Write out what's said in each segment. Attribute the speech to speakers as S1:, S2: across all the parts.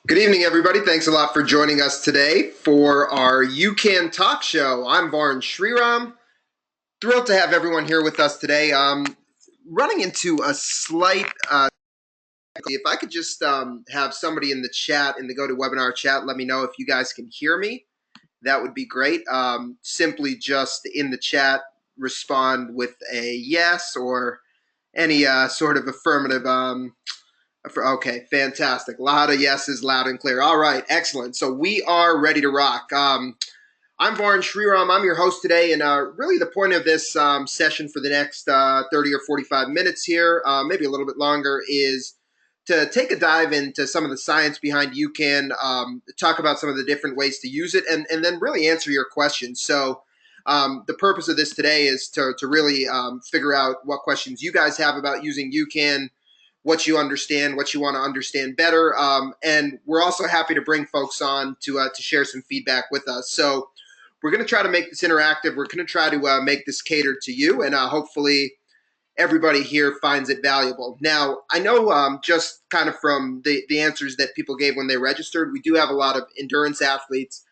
S1: Good evening, everybody. Thanks a lot for joining us today for our UCAN talk show. I'm Varun Sriram. Thrilled to have everyone here with us today. Running into a slight, if I could just have somebody in the chat, in the GoToWebinar chat, let me know if you guys can hear me. That would be great. Simply just in the chat, respond with a yes or any sort of affirmative. Okay, fantastic. A lot of yeses, loud and clear. All right, excellent. So we are ready to rock. I'm Varun Sriram. I'm your host today, and really the point of this session for the next 30 or 45 minutes here, maybe a little bit longer, is to take a dive into some of the science behind UCAN, talk about some of the different ways to use it, and then really answer your questions. So the purpose of this today is to really figure out what questions you guys have about using UCAN, what you understand, what you want to understand better, and we're also happy to bring folks on to share some feedback with us. So we're going to try to make this interactive. We're going to try to make this catered to you, and hopefully everybody here finds it valuable. Now, I know just kind of from the answers that people gave when they registered, we do have a lot of endurance athletes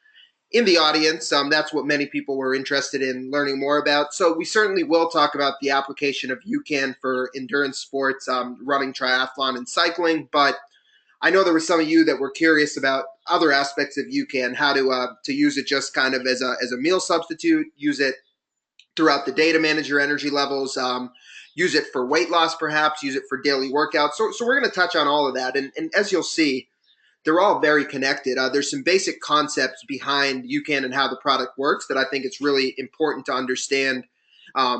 S1: in the audience. That's what many people were interested in learning more about. So we certainly will talk about the application of UCAN for endurance sports, running, triathlon, and cycling. But I know there were some of you that were curious about other aspects of UCAN, how to use it just kind of as a meal substitute, use it throughout the day to manage your energy levels, use it for weight loss perhaps, use it for daily workouts. So we're going to touch on all of that. And as you'll see, they're all very connected. There's some basic concepts behind UCAN and how the product works that I think it's really important to understand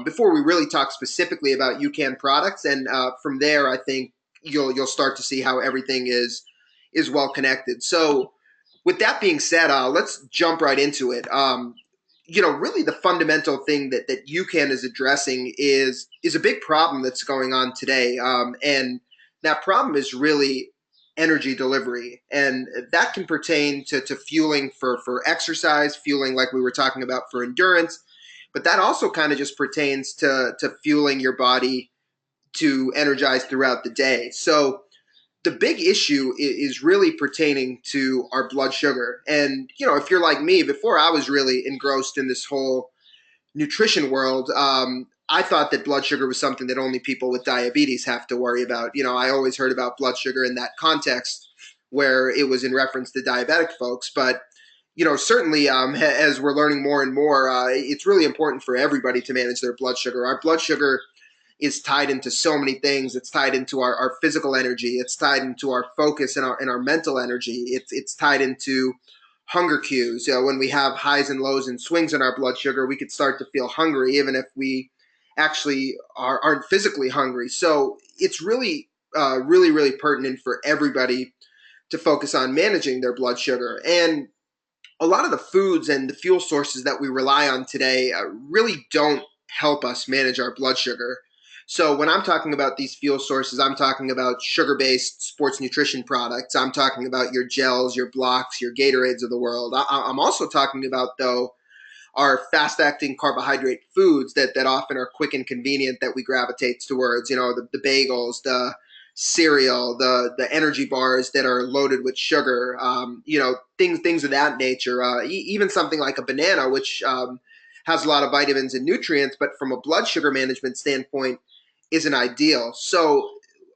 S1: before we really talk specifically about UCAN products. And from there, I think you'll start to see how everything is well connected. So with that being said, let's jump right into it. Really the fundamental thing that UCAN is addressing is a big problem that's going on today. And that problem is really energy delivery. And that can pertain to fueling for exercise, fueling like we were talking about for endurance. But that also kind of just pertains to fueling your body to energize throughout the day. So the big issue is really pertaining to our blood sugar. And, if you're like me, before I was really engrossed in this whole nutrition world, I thought that blood sugar was something that only people with diabetes have to worry about. I always heard about blood sugar in that context where it was in reference to diabetic folks. But, certainly as we're learning more and more, it's really important for everybody to manage their blood sugar. Our blood sugar is tied into so many things. It's tied into our physical energy. It's tied into our focus and our mental energy. It's tied into hunger cues. When we have highs and lows and swings in our blood sugar, we could start to feel hungry even if we actually aren't physically hungry. So it's really, really pertinent for everybody to focus on managing their blood sugar. And a lot of the foods and the fuel sources that we rely on today really don't help us manage our blood sugar. So when I'm talking about these fuel sources, I'm talking about sugar-based sports nutrition products. I'm talking about your gels, your blocks, your Gatorades of the world. I'm also talking about, though, our fast-acting carbohydrate foods that often are quick and convenient that we gravitate towards. The bagels, the cereal, the energy bars that are loaded with sugar. Things of that nature. Even something like a banana, which has a lot of vitamins and nutrients, but from a blood sugar management standpoint, isn't ideal. So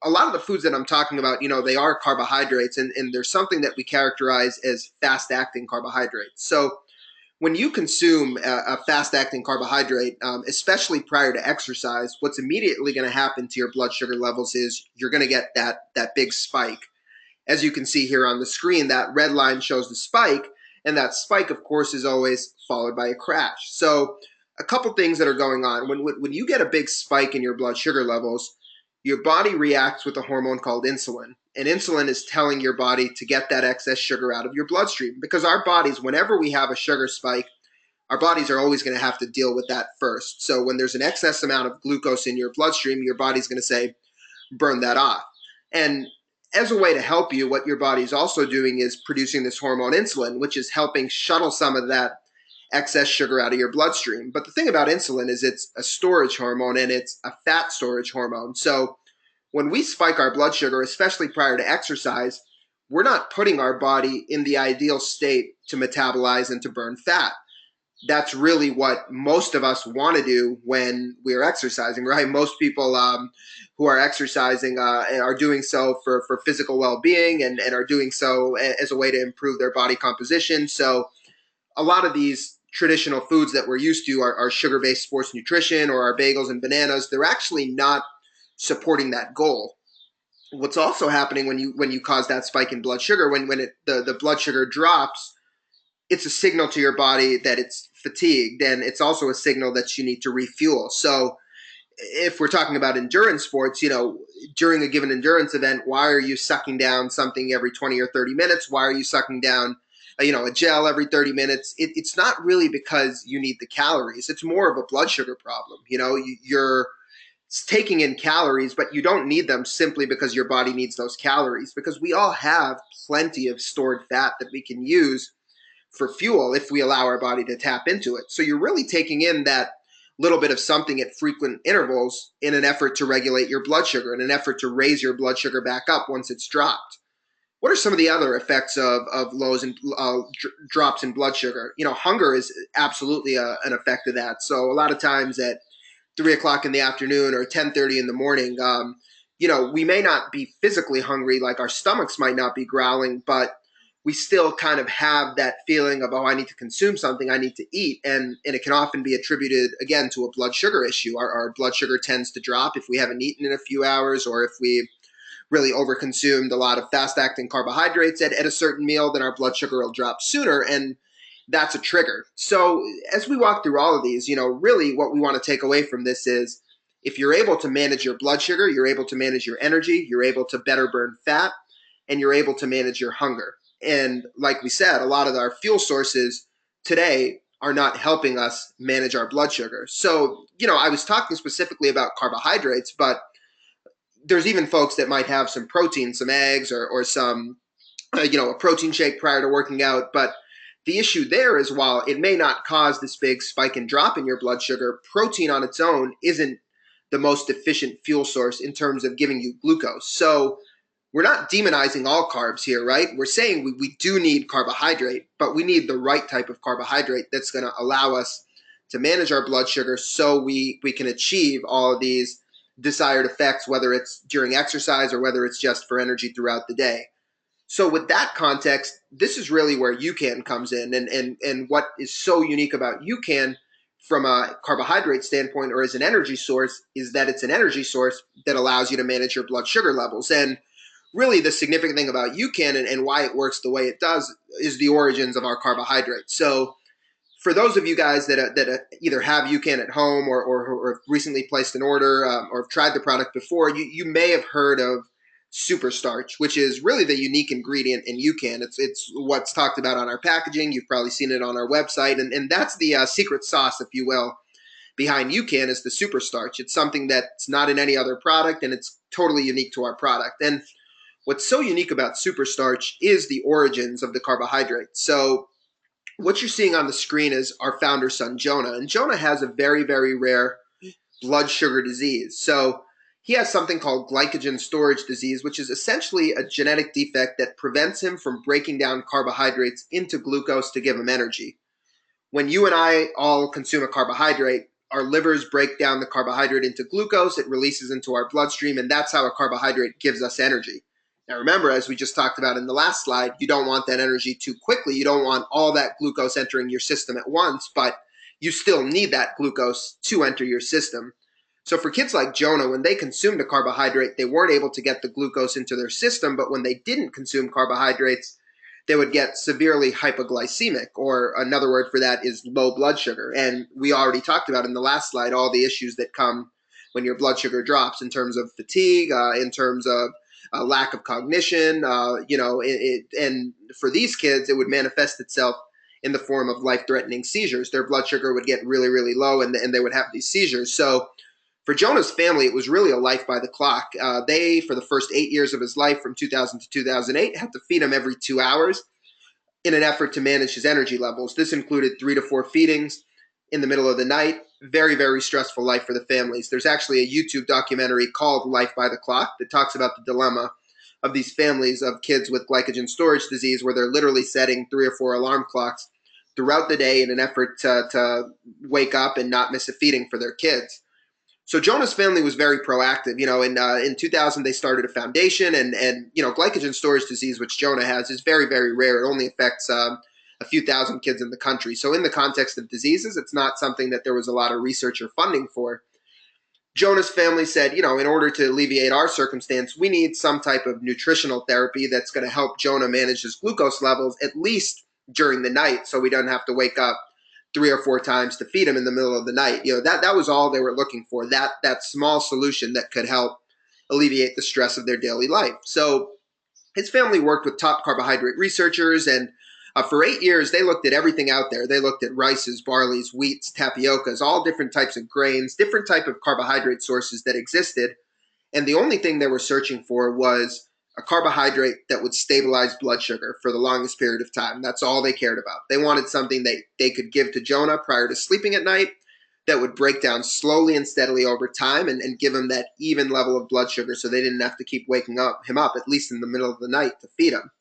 S1: a lot of the foods that I'm talking about, they are carbohydrates, and there's something that we characterize as fast-acting carbohydrates. So when you consume a fast-acting carbohydrate, especially prior to exercise, what's immediately going to happen to your blood sugar levels is you're going to get that big spike. As you can see here on the screen, that red line shows the spike, and that spike, of course, is always followed by a crash. So a couple things that are going on. When you get a big spike in your blood sugar levels, your body reacts with a hormone called insulin. And insulin is telling your body to get that excess sugar out of your bloodstream. Because our bodies, whenever we have a sugar spike, our bodies are always going to have to deal with that first. So when there's an excess amount of glucose in your bloodstream, your body's going to say, burn that off. And as a way to help you, what your body's also doing is producing this hormone insulin, which is helping shuttle some of that excess sugar out of your bloodstream. But the thing about insulin is it's a storage hormone, and it's a fat storage hormone. So when we spike our blood sugar, especially prior to exercise, we're not putting our body in the ideal state to metabolize and to burn fat. That's really what most of us want to do when we're exercising, right? Most people who are exercising are doing so for physical well-being and are doing so as a way to improve their body composition. So a lot of these traditional foods that we're used to are sugar-based sports nutrition or our bagels and bananas. They're actually not supporting that goal. What's also happening when you cause that spike in blood sugar, when the blood sugar drops, it's a signal to your body that it's fatigued, and it's also a signal that you need to refuel. So if we're talking about endurance sports, during a given endurance event, why are you sucking down something every 20 or 30 minutes? Why are you sucking down a gel every 30 minutes? It's not really because you need the calories. It's more of a blood sugar problem. You're taking in calories, but you don't need them simply because your body needs those calories, because we all have plenty of stored fat that we can use for fuel if we allow our body to tap into it. So you're really taking in that little bit of something at frequent intervals in an effort to regulate your blood sugar, in an effort to raise your blood sugar back up once it's dropped. What are some of the other effects of lows and drops in blood sugar? Hunger is absolutely an effect of that. So a lot of times at 3 o'clock in the afternoon or 10:30 in the morning, we may not be physically hungry, like our stomachs might not be growling, but we still kind of have that feeling of, oh, I need to consume something, I need to eat. And it can often be attributed, again, to a blood sugar issue. Our blood sugar tends to drop if we haven't eaten in a few hours, or if we really overconsumed a lot of fast-acting carbohydrates at a certain meal, then our blood sugar will drop sooner, and that's a trigger. So as we walk through all of these, really what we want to take away from this is, if you're able to manage your blood sugar, you're able to manage your energy, you're able to better burn fat, and you're able to manage your hunger. And like we said, a lot of our fuel sources today are not helping us manage our blood sugar. So, I was talking specifically about carbohydrates, but there's even folks that might have some protein, some eggs, or some, a protein shake prior to working out. But the issue there is, while it may not cause this big spike and drop in your blood sugar, protein on its own isn't the most efficient fuel source in terms of giving you glucose. So we're not demonizing all carbs here, right? We're saying we do need carbohydrate, but we need the right type of carbohydrate that's going to allow us to manage our blood sugar so we can achieve all of these desired effects, whether it's during exercise or whether it's just for energy throughout the day. So with that context, this is really where UCAN comes in. And what is so unique about UCAN from a carbohydrate standpoint, or as an energy source, is that it's an energy source that allows you to manage your blood sugar levels. And really the significant thing about UCAN and why it works the way it does is the origins of our carbohydrates. So for those of you guys that either have UCAN at home or have recently placed an order or have tried the product before, you may have heard of superstarch, which is really the unique ingredient in UCAN. It's what's talked about on our packaging. You've probably seen it on our website. And that's the secret sauce, if you will, behind UCAN, is the superstarch. It's something that's not in any other product, and it's totally unique to our product. And what's so unique about superstarch is the origins of the carbohydrate. So what you're seeing on the screen is our founder's son, Jonah. And Jonah has a very, very rare blood sugar disease. So he has something called glycogen storage disease, which is essentially a genetic defect that prevents him from breaking down carbohydrates into glucose to give him energy. When you and I all consume a carbohydrate, our livers break down the carbohydrate into glucose, it releases into our bloodstream, and that's how a carbohydrate gives us energy. Now remember, as we just talked about in the last slide, you don't want that energy too quickly. You don't want all that glucose entering your system at once, but you still need that glucose to enter your system. So for kids like Jonah, when they consumed a carbohydrate, they weren't able to get the glucose into their system, but when they didn't consume carbohydrates, they would get severely hypoglycemic, or another word for that is low blood sugar. And we already talked about in the last slide all the issues that come when your blood sugar drops in terms of fatigue, in terms of lack of cognition, and for these kids, it would manifest itself in the form of life-threatening seizures. Their blood sugar would get really, really low, and they would have these seizures. So for Jonah's family, it was really a life by the clock. They, for the first 8 years of his life, from 2000 to 2008, had to feed him every 2 hours in an effort to manage his energy levels. This included 3 to 4 feedings in the middle of the night. Very, very stressful life for the families. There's actually a YouTube documentary called Life by the Clock that talks about the dilemma of these families of kids with glycogen storage disease where they're literally setting 3 or 4 alarm clocks throughout the day in an effort to wake up and not miss a feeding for their kids. So Jonah's family was very proactive. In 2000 they started a foundation, and glycogen storage disease, which Jonah has, is very, very rare. It only affects a few thousand kids in the country. So in the context of diseases, it's not something that there was a lot of research or funding for. Jonah's family said, in order to alleviate our circumstance, we need some type of nutritional therapy that's going to help Jonah manage his glucose levels, at least during the night, so we don't have to wake up 3 or 4 times to feed him in the middle of the night. That was all they were looking for, that small solution that could help alleviate the stress of their daily life. So his family worked with top carbohydrate researchers, and for 8 years, they looked at everything out there. They looked at rices, barleys, wheats, tapiocas, all different types of grains, different type of carbohydrate sources that existed. And the only thing they were searching for was a carbohydrate that would stabilize blood sugar for the longest period of time. That's all they cared about. They wanted something they could give to Jonah prior to sleeping at night that would break down slowly and steadily over time and give him that even level of blood sugar so they didn't have to keep waking him up, at least in the middle of the night, to feed him.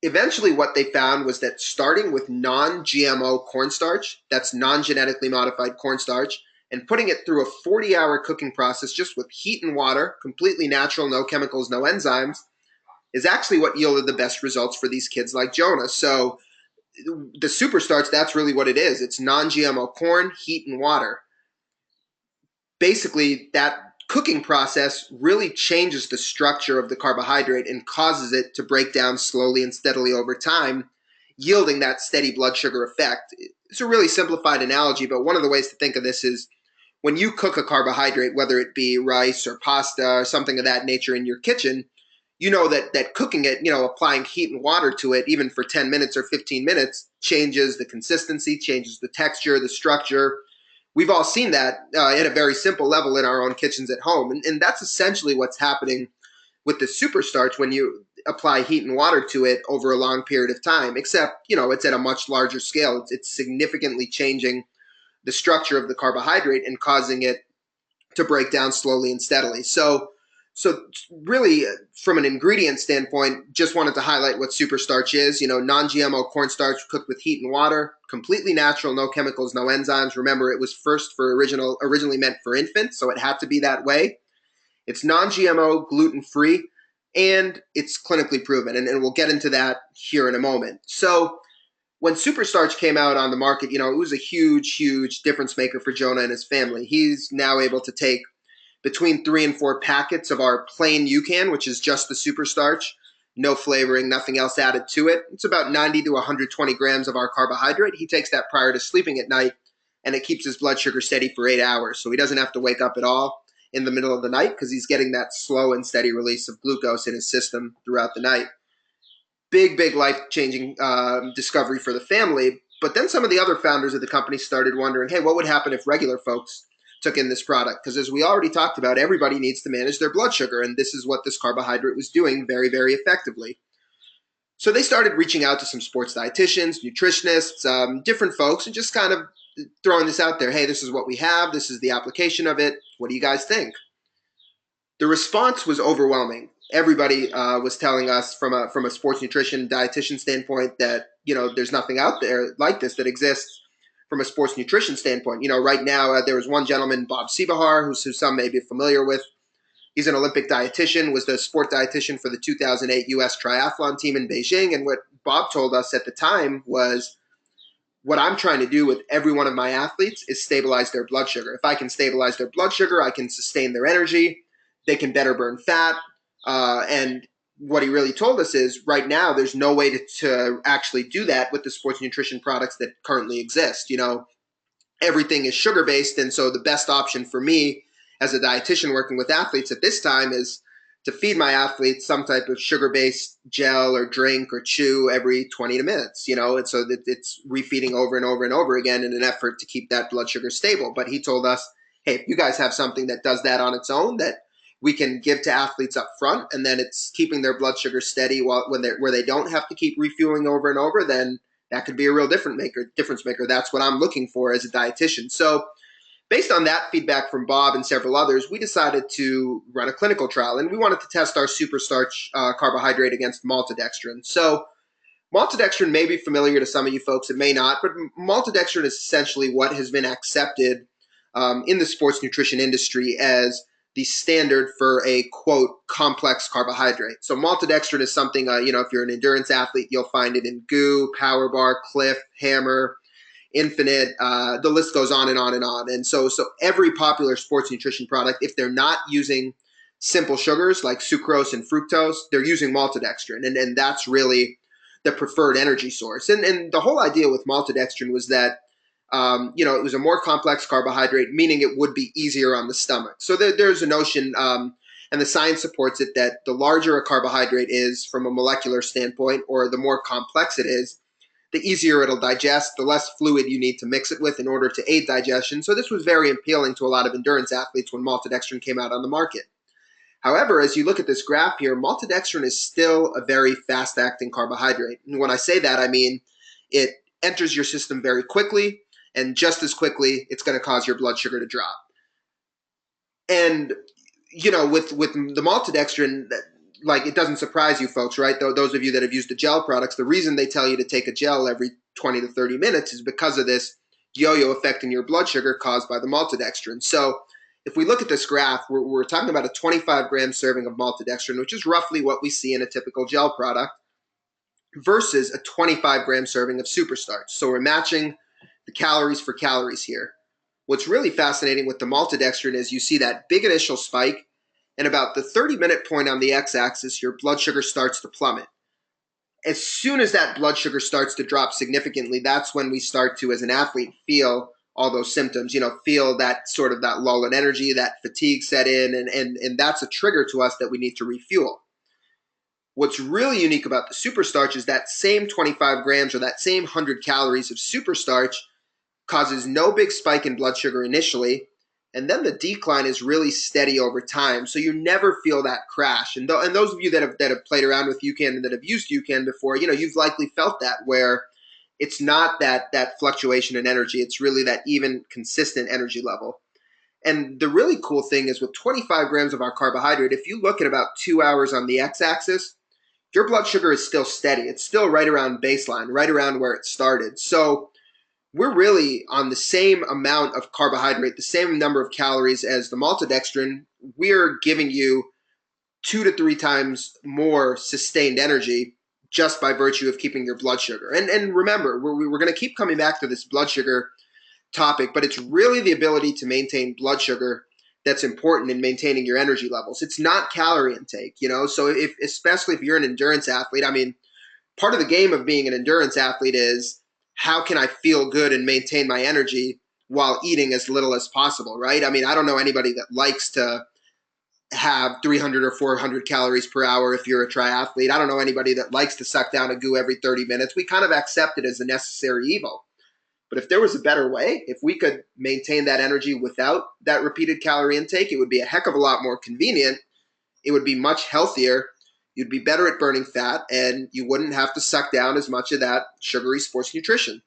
S1: Eventually, what they found was that starting with non-GMO cornstarch, that's non-genetically modified cornstarch, and putting it through a 40-hour cooking process just with heat and water, completely natural, no chemicals, no enzymes, is actually what yielded the best results for these kids like Jonah. So the superstarch, that's really what it is. It's non-GMO corn, heat, and water. Basically, that cooking process really changes the structure of the carbohydrate and causes it to break down slowly and steadily over time, yielding that steady blood sugar effect. It's a really simplified analogy, but one of the ways to think of this is when you cook a carbohydrate, whether it be rice or pasta or something of that nature in your kitchen, you know that cooking it, applying heat and water to it, even for 10 minutes or 15 minutes, changes the consistency, changes the texture, the structure. We've all seen that at a very simple level in our own kitchens at home. And that's essentially what's happening with the superstarch when you apply heat and water to it over a long period of time, except, it's at a much larger scale. It's significantly changing the structure of the carbohydrate and causing it to break down slowly and steadily. So really, from an ingredient standpoint, just wanted to highlight what superstarch is. Non-GMO cornstarch cooked with heat and water, completely natural, no chemicals, no enzymes. Remember, it was originally meant for infants, so it had to be that way. It's non-GMO, gluten-free, and it's clinically proven, and we'll get into that here in a moment. So when superstarch came out on the market, it was a huge, huge difference maker for Jonah and his family. He's now able to take between 3 and 4 packets of our plain UCAN, which is just the superstarch, no flavoring, nothing else added to it. It's about 90 to 120 grams of our carbohydrate. He takes that prior to sleeping at night, and it keeps his blood sugar steady for 8 hours. So he doesn't have to wake up at all in the middle of the night because he's getting that slow and steady release of glucose in his system throughout the night. Big, big life-changing discovery for the family. But then some of the other founders of the company started wondering, hey, what would happen if regular folks took in this product? Because as we already talked about, everybody needs to manage their blood sugar, and this is what this carbohydrate was doing very, very effectively. So they started reaching out to some sports dietitians, nutritionists, different folks, and just kind of throwing this out there. Hey, this is what we have. This is the application of it. What do you guys think? The response was overwhelming. Everybody was telling us from a sports nutrition dietitian standpoint that, there's nothing out there like this that exists from a sports nutrition standpoint. Right now there was one gentleman, Bob Sebahar, who some may be familiar with. He's an Olympic dietitian, was the sport dietitian for the 2008 U.S. triathlon team in Beijing. And what Bob told us at the time was, what I'm trying to do with every one of my athletes is stabilize their blood sugar. If I can stabilize their blood sugar, I can sustain their energy. They can better burn fat. And what he really told us is right now there's no way to actually do that with the sports nutrition products that currently exist. Everything is sugar-based, and so the best option for me as a dietitian working with athletes at this time is to feed my athletes some type of sugar-based gel or drink or chew every 20 minutes, and so that it's refeeding over and over and over again in an effort to keep that blood sugar stable. But he told us, hey, if you guys have something that does that on its own, that we can give to athletes up front, and then it's keeping their blood sugar steady where they don't have to keep refueling over and over, then that could be a real difference maker. That's what I'm looking for as a dietitian. So Based on that feedback from Bob and several others, we decided to run a clinical trial, and we wanted to test our superstarch carbohydrate against maltodextrin. So maltodextrin may be familiar to some of you folks, it may not, but maltodextrin is essentially what has been accepted in the sports nutrition industry as the standard for a, quote, complex carbohydrate. So maltodextrin is something, if you're an endurance athlete, you'll find it in GU, Power Bar, Cliff, Hammer, Infinite, the list goes on and on and on. And so every popular sports nutrition product, if they're not using simple sugars like sucrose and fructose, they're using maltodextrin. And that's really the preferred energy source. And the whole idea with maltodextrin was that, it was a more complex carbohydrate, meaning it would be easier on the stomach. So there's a notion, and the science supports it, that the larger a carbohydrate is from a molecular standpoint, or the more complex it is, the easier it'll digest, the less fluid you need to mix it with in order to aid digestion. So this was very appealing to a lot of endurance athletes when maltodextrin came out on the market. However, as you look at this graph here, maltodextrin is still a very fast-acting carbohydrate. And when I say that, I mean it enters your system very quickly, and just as quickly, it's going to cause your blood sugar to drop. And, with the maltodextrin, like, it doesn't surprise you folks, right? Those of you that have used the gel products, the reason they tell you to take a gel every 20 to 30 minutes is because of this yo-yo effect in your blood sugar caused by the maltodextrin. So if we look at this graph, we're talking about a 25-gram serving of maltodextrin, which is roughly what we see in a typical gel product, versus a 25-gram serving of superstarch. So we're matching the calories for calories here. What's really fascinating with the maltodextrin is you see that big initial spike, and about the 30-minute point on the x-axis, your blood sugar starts to plummet. As soon as that blood sugar starts to drop significantly, that's when we start to, as an athlete, feel all those symptoms, feel that sort of that lull in energy, that fatigue set in, and that's a trigger to us that we need to refuel. What's really unique about the superstarch is that same 25 grams or that same 100 calories of superstarch causes no big spike in blood sugar initially, and then the decline is really steady over time. So you never feel that crash. And those of you that have played around with UCAN and that have used UCAN before, you've likely felt that, where it's not that fluctuation in energy. It's really that even consistent energy level. And the really cool thing is with 25 grams of our carbohydrate, if you look at about 2 hours on the x-axis, your blood sugar is still steady. It's still right around baseline, right around where it started. So we're really on the same amount of carbohydrate, the same number of calories as the maltodextrin. We're giving you 2 to 3 times more sustained energy just by virtue of keeping your blood sugar. And remember, we're going to keep coming back to this blood sugar topic, but it's really the ability to maintain blood sugar that's important in maintaining your energy levels. It's not calorie intake, So especially if you're an endurance athlete, part of the game of being an endurance athlete is, how can I feel good and maintain my energy while eating as little as possible, right? I don't know anybody that likes to have 300 or 400 calories per hour if you're a triathlete. I don't know anybody that likes to suck down a goo every 30 minutes. We kind of accept it as a necessary evil. But if there was a better way, if we could maintain that energy without that repeated calorie intake, it would be a heck of a lot more convenient. It would be much healthier. You'd be better at burning fat, and you wouldn't have to suck down as much of that sugary sports nutrition.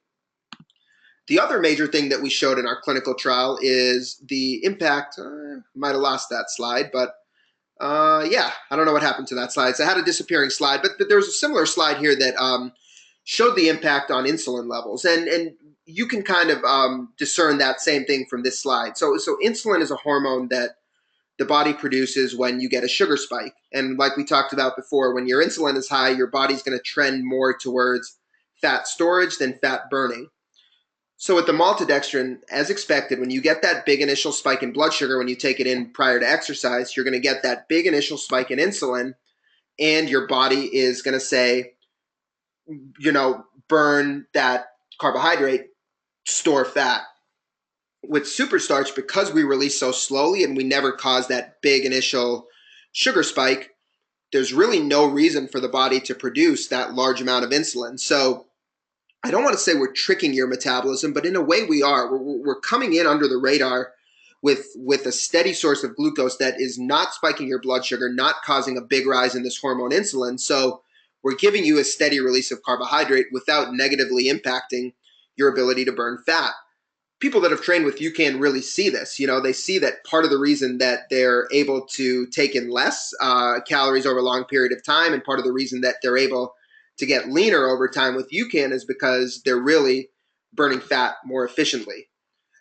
S1: The other major thing that we showed in our clinical trial is the impact. Might have lost that slide, but I don't know what happened to that slide. So I had a disappearing slide, but there was a similar slide here that showed the impact on insulin levels. And you can kind of discern that same thing from this slide. So insulin is a hormone that the body produces when you get a sugar spike. And like we talked about before, when your insulin is high, your body's going to trend more towards fat storage than fat burning. So with the maltodextrin, as expected, when you get that big initial spike in blood sugar when you take it in prior to exercise, you're going to get that big initial spike in insulin, and your body is going to say, burn that carbohydrate, store fat. With superstarch, because we release so slowly and we never cause that big initial sugar spike, there's really no reason for the body to produce that large amount of insulin. So I don't want to say we're tricking your metabolism, but in a way we are. We're coming in under the radar with a steady source of glucose that is not spiking your blood sugar, not causing a big rise in this hormone insulin. So we're giving you a steady release of carbohydrate without negatively impacting your ability to burn fat. people that have trained with UCAN really see this. They see that part of the reason that they're able to take in less calories over a long period of time, and part of the reason that they're able to get leaner over time with UCAN, is because they're really burning fat more efficiently.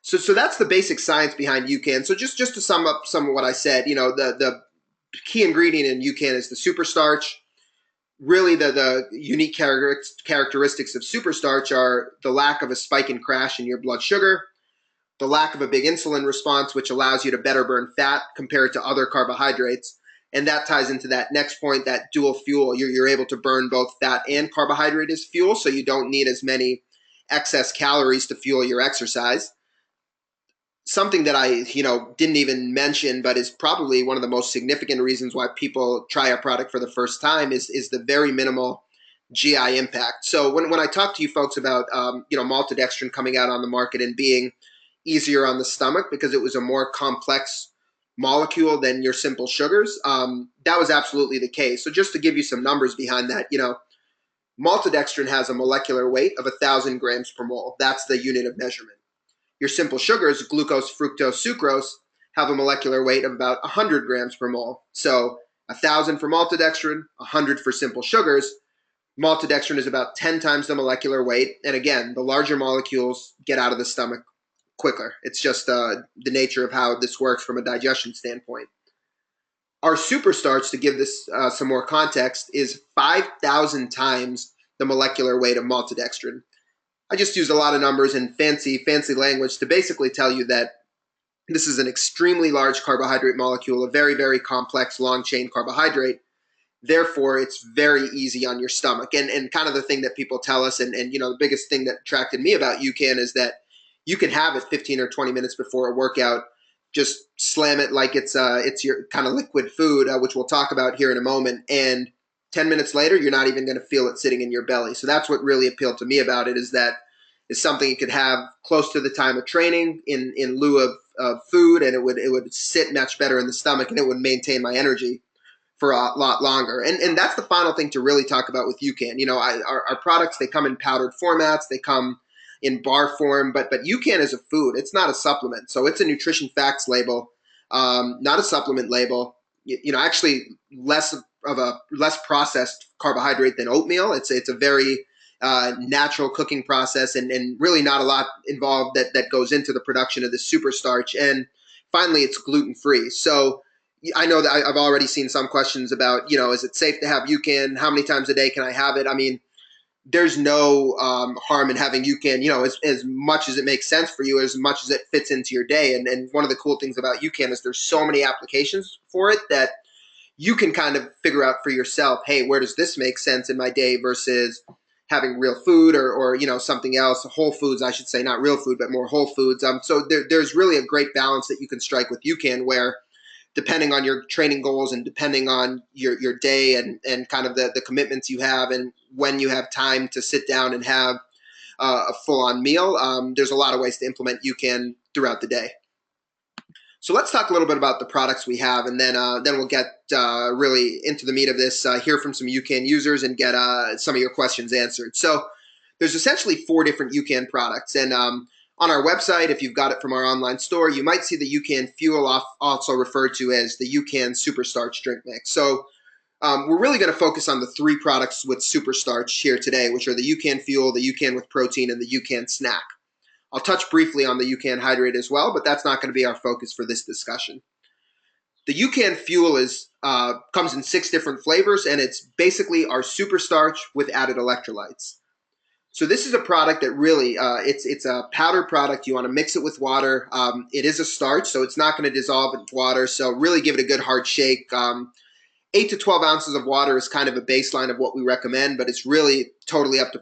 S1: So that's the basic science behind UCAN. So just to sum up some of what I said, the key ingredient in UCAN is the superstarch. Really, the unique characteristics of superstarch are the lack of a spike and crash in your blood sugar, the lack of a big insulin response, which allows you to better burn fat compared to other carbohydrates. And that ties into that next point, that dual fuel. You're able to burn both fat and carbohydrate as fuel, so you don't need as many excess calories to fuel your exercise. Something that I, didn't even mention, but is probably one of the most significant reasons why people try a product for the first time is the very minimal GI impact. So when I talk to you folks about, maltodextrin coming out on the market and being easier on the stomach because it was a more complex molecule than your simple sugars, that was absolutely the case. So just to give you some numbers behind that, maltodextrin has a molecular weight of 1,000 grams per mole. That's the unit of measurement. Your simple sugars, glucose, fructose, sucrose, have a molecular weight of about 100 grams per mole. So 1,000 for maltodextrin, 100 for simple sugars. Maltodextrin is about 10 times the molecular weight. And again, the larger molecules get out of the stomach quicker. It's just the nature of how this works from a digestion standpoint. Our superstarch, to give this some more context, is 5,000 times the molecular weight of maltodextrin. I just used a lot of numbers and fancy language to basically tell you that this is an extremely large carbohydrate molecule, a very, very complex long-chain carbohydrate. Therefore, it's very easy on your stomach. And kind of the thing that people tell us, and the biggest thing that attracted me about UCAN is that you can have it 15 or 20 minutes before a workout. Just slam it like it's your kind of liquid food, which we'll talk about here in a moment. And 10 minutes later, you're not even going to feel it sitting in your belly. So that's what really appealed to me about it, is that it's something you could have close to the time of training in lieu of food, and it would sit much better in the stomach, and it would maintain my energy for a lot longer. And that's the final thing to really talk about with UCAN. Our products, they come in powdered formats, they come in bar form, but UCAN is a food. It's not a supplement. So it's a nutrition facts label, not a supplement label. Actually less processed carbohydrate than oatmeal. It's a very natural cooking process, and really not a lot involved that goes into the production of the superstarch. And finally, it's gluten-free. So I know that I've already seen some questions about, is it safe to have UCAN? How many times a day can I have it? I mean, there's no harm in having UCAN, as much as it makes sense for you, as much as it fits into your day. And one of the cool things about UCAN is there's so many applications for it that you can kind of figure out for yourself, hey, where does this make sense in my day versus having real food or something else, whole foods, I should say, not real food, but more whole foods. So there's really a great balance that you can strike with UCAN, where depending on your training goals and depending on your day and kind of the commitments you have and when you have time to sit down and have a full-on meal, there's a lot of ways to implement UCAN throughout the day. So let's talk a little bit about the products we have, and then we'll get really into the meat of this, hear from some UCAN users, and get some of your questions answered. So there's essentially 4 different UCAN products, and on our website, if you've got it from our online store, you might see the UCAN Fuel, also referred to as the UCAN Superstarch Drink Mix. So we're really going to focus on the 3 products with superstarch here today, which are the UCAN Fuel, the UCAN with Protein, and the UCAN Snack. I'll touch briefly on the UCAN Hydrate as well, but that's not going to be our focus for this discussion. The UCAN Fuel comes in 6 different flavors, and it's basically our superstarch with added electrolytes. So this is a product that really, it's a powder product. You want to mix it with water. It is a starch, so it's not going to dissolve in water. So really give it a good hard shake. 8 to 12 ounces of water is kind of a baseline of what we recommend, but it's really totally up to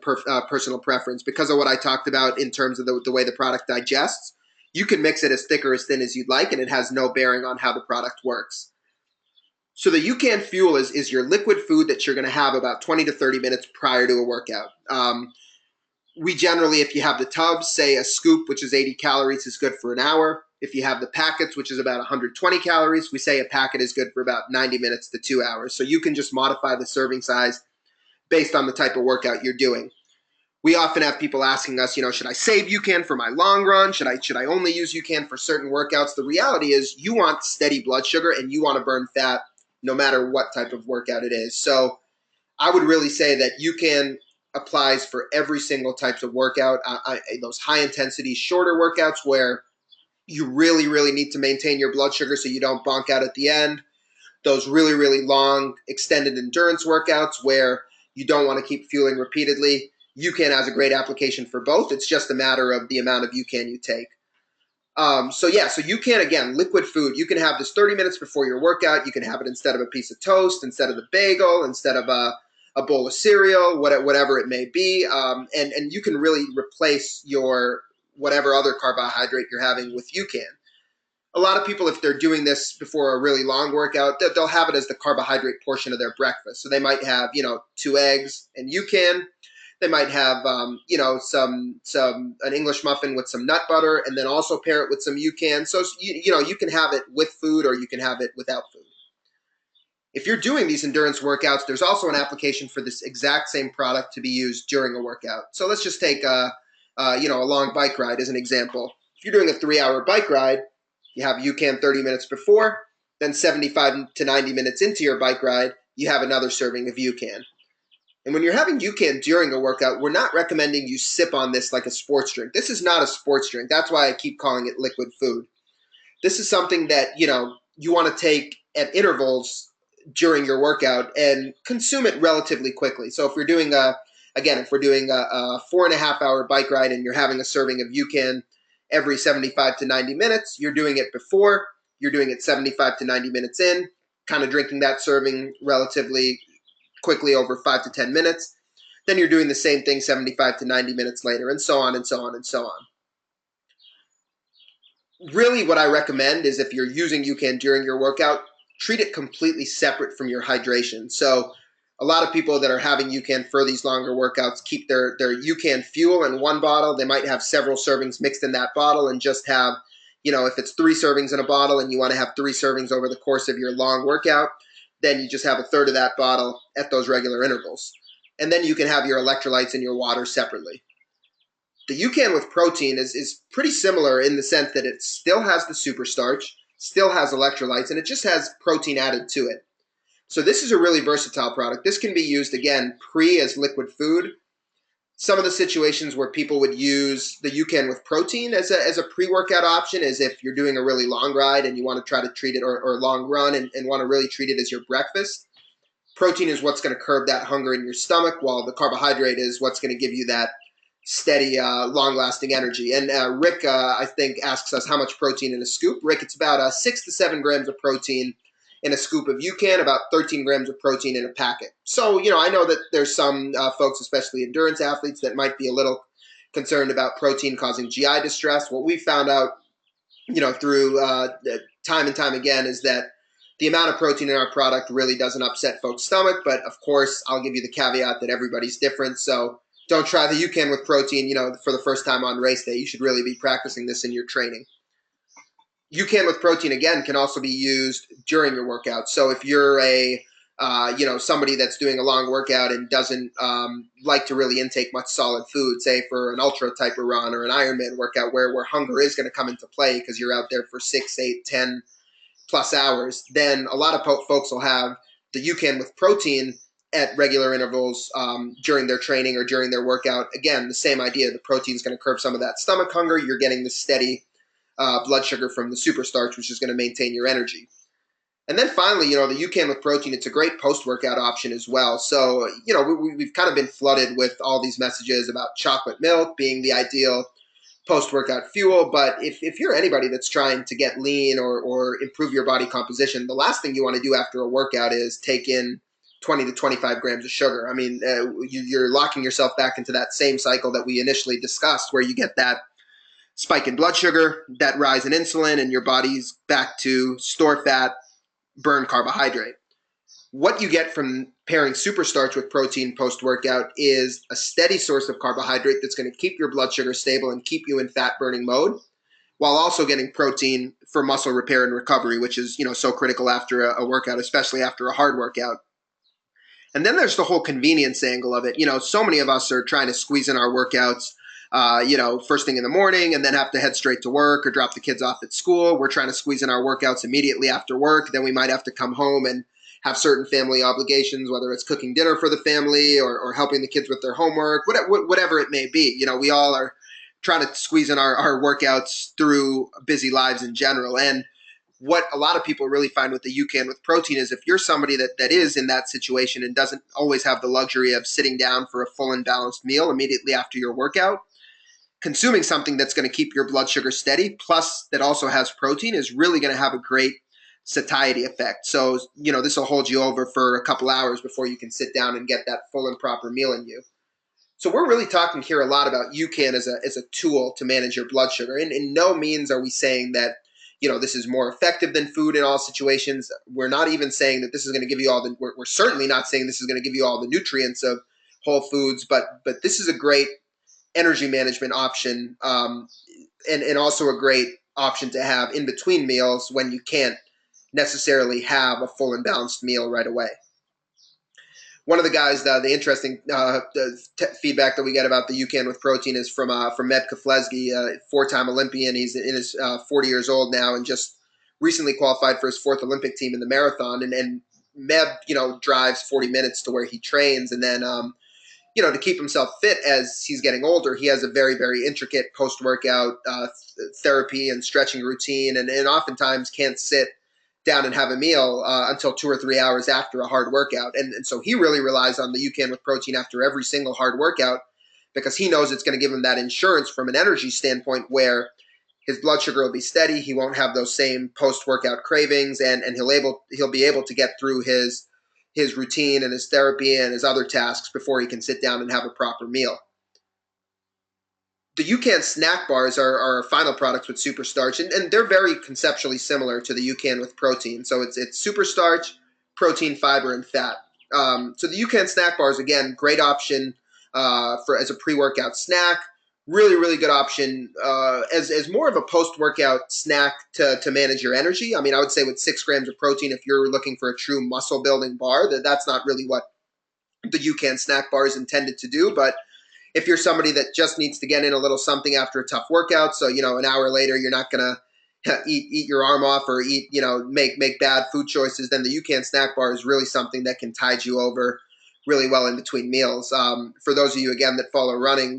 S1: personal preference. Because of what I talked about in terms of the way the product digests, you can mix it as thick or as thin as you'd like, and it has no bearing on how the product works. So the UCAN Fuel is your liquid food that you're going to have about 20 to 30 minutes prior to a workout. We generally, if you have the tubs, say a scoop, which is 80 calories, is good for an hour. If you have the packets, which is about 120 calories, we say a packet is good for about 90 minutes to 2 hours. So you can just modify the serving size based on the type of workout you're doing. We often have people asking us, should I save UCAN for my long run? Should I only use UCAN for certain workouts? The reality is you want steady blood sugar and you want to burn fat no matter what type of workout it is. So I would really say that UCAN applies for every single types of workout. Those high intensity, shorter workouts where you really, really need to maintain your blood sugar so you don't bonk out at the end. Those really, really long, extended endurance workouts where you don't want to keep fueling repeatedly. UCAN has a great application for both. It's just a matter of the amount of UCAN you take. So UCAN, again, liquid food. You can have this 30 minutes before your workout. You can have it instead of a piece of toast, instead of the bagel, instead of a bowl of cereal, whatever it may be. And you can really replace your whatever other carbohydrate you're having with UCAN. A lot of people, if they're doing this before a really long workout, they'll have it as the carbohydrate portion of their breakfast. So they might have, 2 eggs and UCAN. They might have, an English muffin with some nut butter, and then also pair it with some UCAN. So you can have it with food, or you can have it without food. If you're doing these endurance workouts, there's also an application for this exact same product to be used during a workout. So let's just take a long bike ride as an example. If you're doing a 3-hour bike ride, you have UCAN 30 minutes before, then 75 to 90 minutes into your bike ride, you have another serving of UCAN. And when you're having UCAN during a workout, we're not recommending you sip on this like a sports drink. This is not a sports drink. That's why I keep calling it liquid food. This is something that, you want to take at intervals during your workout and consume it relatively quickly. So if we're doing a 4.5-hour bike ride and you're having a serving of UCAN every 75 to 90 minutes, you're doing it before, you're doing it 75 to 90 minutes in, kind of drinking that serving relatively quickly over 5 to 10 minutes. Then you're doing the same thing 75 to 90 minutes later, and so on and so on and so on. Really, what I recommend is if you're using UCAN during your workout, treat it completely separate from your hydration. So a lot of people that are having UCAN for these longer workouts keep their UCAN fuel in one bottle. They might have several servings mixed in that bottle and just have, if it's 3 servings in a bottle and you want to have 3 servings over the course of your long workout, then you just have a third of that bottle at those regular intervals. And then you can have your electrolytes and your water separately. The UCAN with protein is pretty similar in the sense that it still has the superstarch, still has electrolytes, and it just has protein added to it. So this is a really versatile product. This can be used, again, as liquid food. Some of the situations where people would use the UCAN with protein as a pre-workout option is if you're doing a really long ride and you want to try to treat it, or long run and want to really treat it as your breakfast. Protein is what's going to curb that hunger in your stomach, while the carbohydrate is what's going to give you that steady, long-lasting energy. And Rick, I think, asks us how much protein in a scoop. Rick, it's about 6 to 7 grams of protein in a scoop of UCAN, about 13 grams of protein in a packet. So, I know that there's some folks, especially endurance athletes, that might be a little concerned about protein causing GI distress. What we found out, through time and time again, is that the amount of protein in our product really doesn't upset folks' stomach. But of course, I'll give you the caveat that everybody's different. So don't try the UCAN with protein, for the first time on race day. You should really be practicing this in your training. UCAN with protein, again, can also be used during your workout. So if you're somebody that's doing a long workout and doesn't like to really intake much solid food, say for an ultra type of run or an Ironman workout where hunger is going to come into play because you're out there for 6, 8, 10 plus hours, then a lot of folks will have the UCAN with protein at regular intervals during their training or during their workout. Again, the same idea. The protein is going to curb some of that stomach hunger. You're getting the steady blood sugar from the superstarch, which is going to maintain your energy. And then finally, the UCAN with protein, it's a great post-workout option as well. So, we've kind of been flooded with all these messages about chocolate milk being the ideal post-workout fuel. But if you're anybody that's trying to get lean or improve your body composition, the last thing you want to do after a workout is take in 20 to 25 grams of sugar. I mean, you're locking yourself back into that same cycle that we initially discussed, where you get that spike in blood sugar, that rise in insulin, and your body's back to store fat, burn carbohydrate. What you get from pairing superstarch with protein post-workout is a steady source of carbohydrate that's going to keep your blood sugar stable and keep you in fat-burning mode, while also getting protein for muscle repair and recovery, which is, so critical after a workout, especially after a hard workout. And then there's the whole convenience angle of it. So many of us are trying to squeeze in our workouts, first thing in the morning and then have to head straight to work or drop the kids off at school. We're trying to squeeze in our workouts immediately after work. Then we might have to come home and have certain family obligations, whether it's cooking dinner for the family or helping the kids with their homework, whatever it may be. We all are trying to squeeze in our workouts through busy lives in general. And what a lot of people really find with the UCAN with protein is if you're somebody that is in that situation and doesn't always have the luxury of sitting down for a full and balanced meal immediately after your workout, consuming something that's going to keep your blood sugar steady, plus that also has protein, is really going to have a great satiety effect. So, this will hold you over for a couple hours before you can sit down and get that full and proper meal in you. So we're really talking here a lot about UCAN as a tool to manage your blood sugar. And in no means are we saying that, this is more effective than food in all situations. We're not even saying that this is going to give you we're certainly not saying this is going to give you all the nutrients of whole foods, but this is a great energy management option, and also a great option to have in between meals when you can't necessarily have a full and balanced meal right away. One of the guys, the interesting feedback that we get about the UCAN with protein is from Meb Keflezighi, four-time Olympian. He's in his 40 years old now and just recently qualified for his fourth Olympic team in the marathon. And Meb, drives 40 minutes to where he trains, and then to keep himself fit as he's getting older, he has a very, very intricate post-workout therapy and stretching routine, and oftentimes can't sit down and have a meal until 2 or 3 hours after a hard workout. And so he really relies on the UCAN with protein after every single hard workout because he knows it's going to give him that insurance from an energy standpoint where his blood sugar will be steady, he won't have those same post-workout cravings, and he'll be able to get through his routine and his therapy and his other tasks before he can sit down and have a proper meal. The UCAN snack bars are our final products with superstarch, and they're very conceptually similar to the UCAN with protein. So it's superstarch, protein, fiber, and fat. So the UCAN snack bars, again, great option as a pre-workout snack. Really, really good option as more of a post-workout snack to manage your energy. I mean, I would say with 6 grams of protein, if you're looking for a true muscle-building bar, that's not really what the UCAN snack bar is intended to do. But if you're somebody that just needs to get in a little something after a tough workout, so, an hour later you're not going to eat your arm off or make bad food choices, then the UCAN snack bar is really something that can tide you over really well in between meals. For those of you, again, that follow running,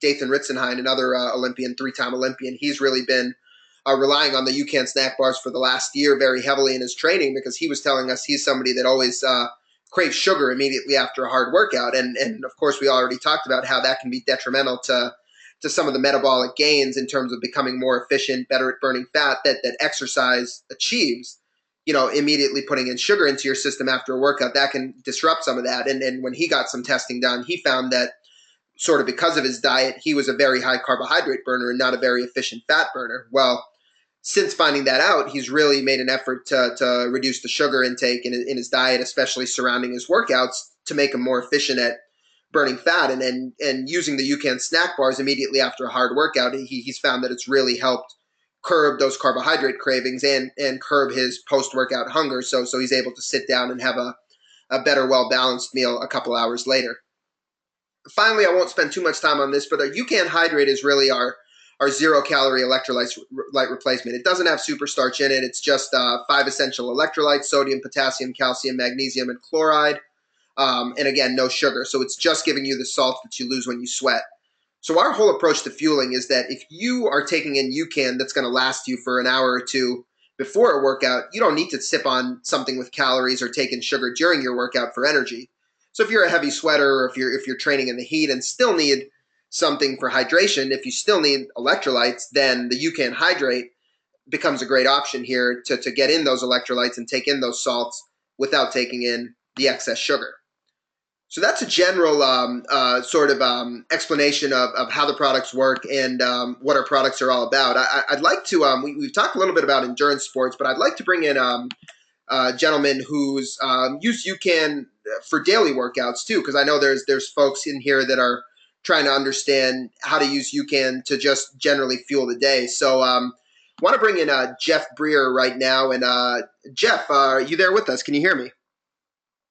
S1: Dathan Ritzenhein, another Olympian, 3-time Olympian, he's really been relying on the UCAN snack bars for the last year very heavily in his training because he was telling us he's somebody that always craves sugar immediately after a hard workout. And of course, we already talked about how that can be detrimental to some of the metabolic gains in terms of becoming more efficient, better at burning fat that exercise achieves. Immediately putting in sugar into your system after a workout, that can disrupt some of that. And when he got some testing done, he found that sort of because of his diet, he was a very high carbohydrate burner and not a very efficient fat burner. Well, since finding that out, he's really made an effort to reduce the sugar intake in his diet, especially surrounding his workouts, to make him more efficient at burning fat. And using the UCAN snack bars immediately after a hard workout, he's found that it's really helped curb those carbohydrate cravings and curb his post-workout hunger. So he's able to sit down and have a better, well-balanced meal a couple hours later. Finally, I won't spend too much time on this, but our UCAN Hydrate is really our zero-calorie electrolyte replacement. It doesn't have superstarch in it. It's just 5 essential electrolytes: sodium, potassium, calcium, magnesium, and chloride. And again, no sugar. So it's just giving you the salt that you lose when you sweat. So our whole approach to fueling is that if you are taking in UCAN that's going to last you for an hour or two before a workout, you don't need to sip on something with calories or take in sugar during your workout for energy. So if you're a heavy sweater or if you're training in the heat and still need something for hydration, if you still need electrolytes, then the UCAN Hydrate becomes a great option here to get in those electrolytes and take in those salts without taking in the excess sugar. So that's a general explanation of how the products work and what our products are all about. I'd like to, we've talked a little bit about endurance sports, but I'd like to bring in a gentleman who's used UCAN for daily workouts too, because I know there's folks in here that are trying to understand how to use UCAN to just generally fuel the day. So I want to bring in Jeff Breer right now. And Jeff, are you there with us? Can you hear me?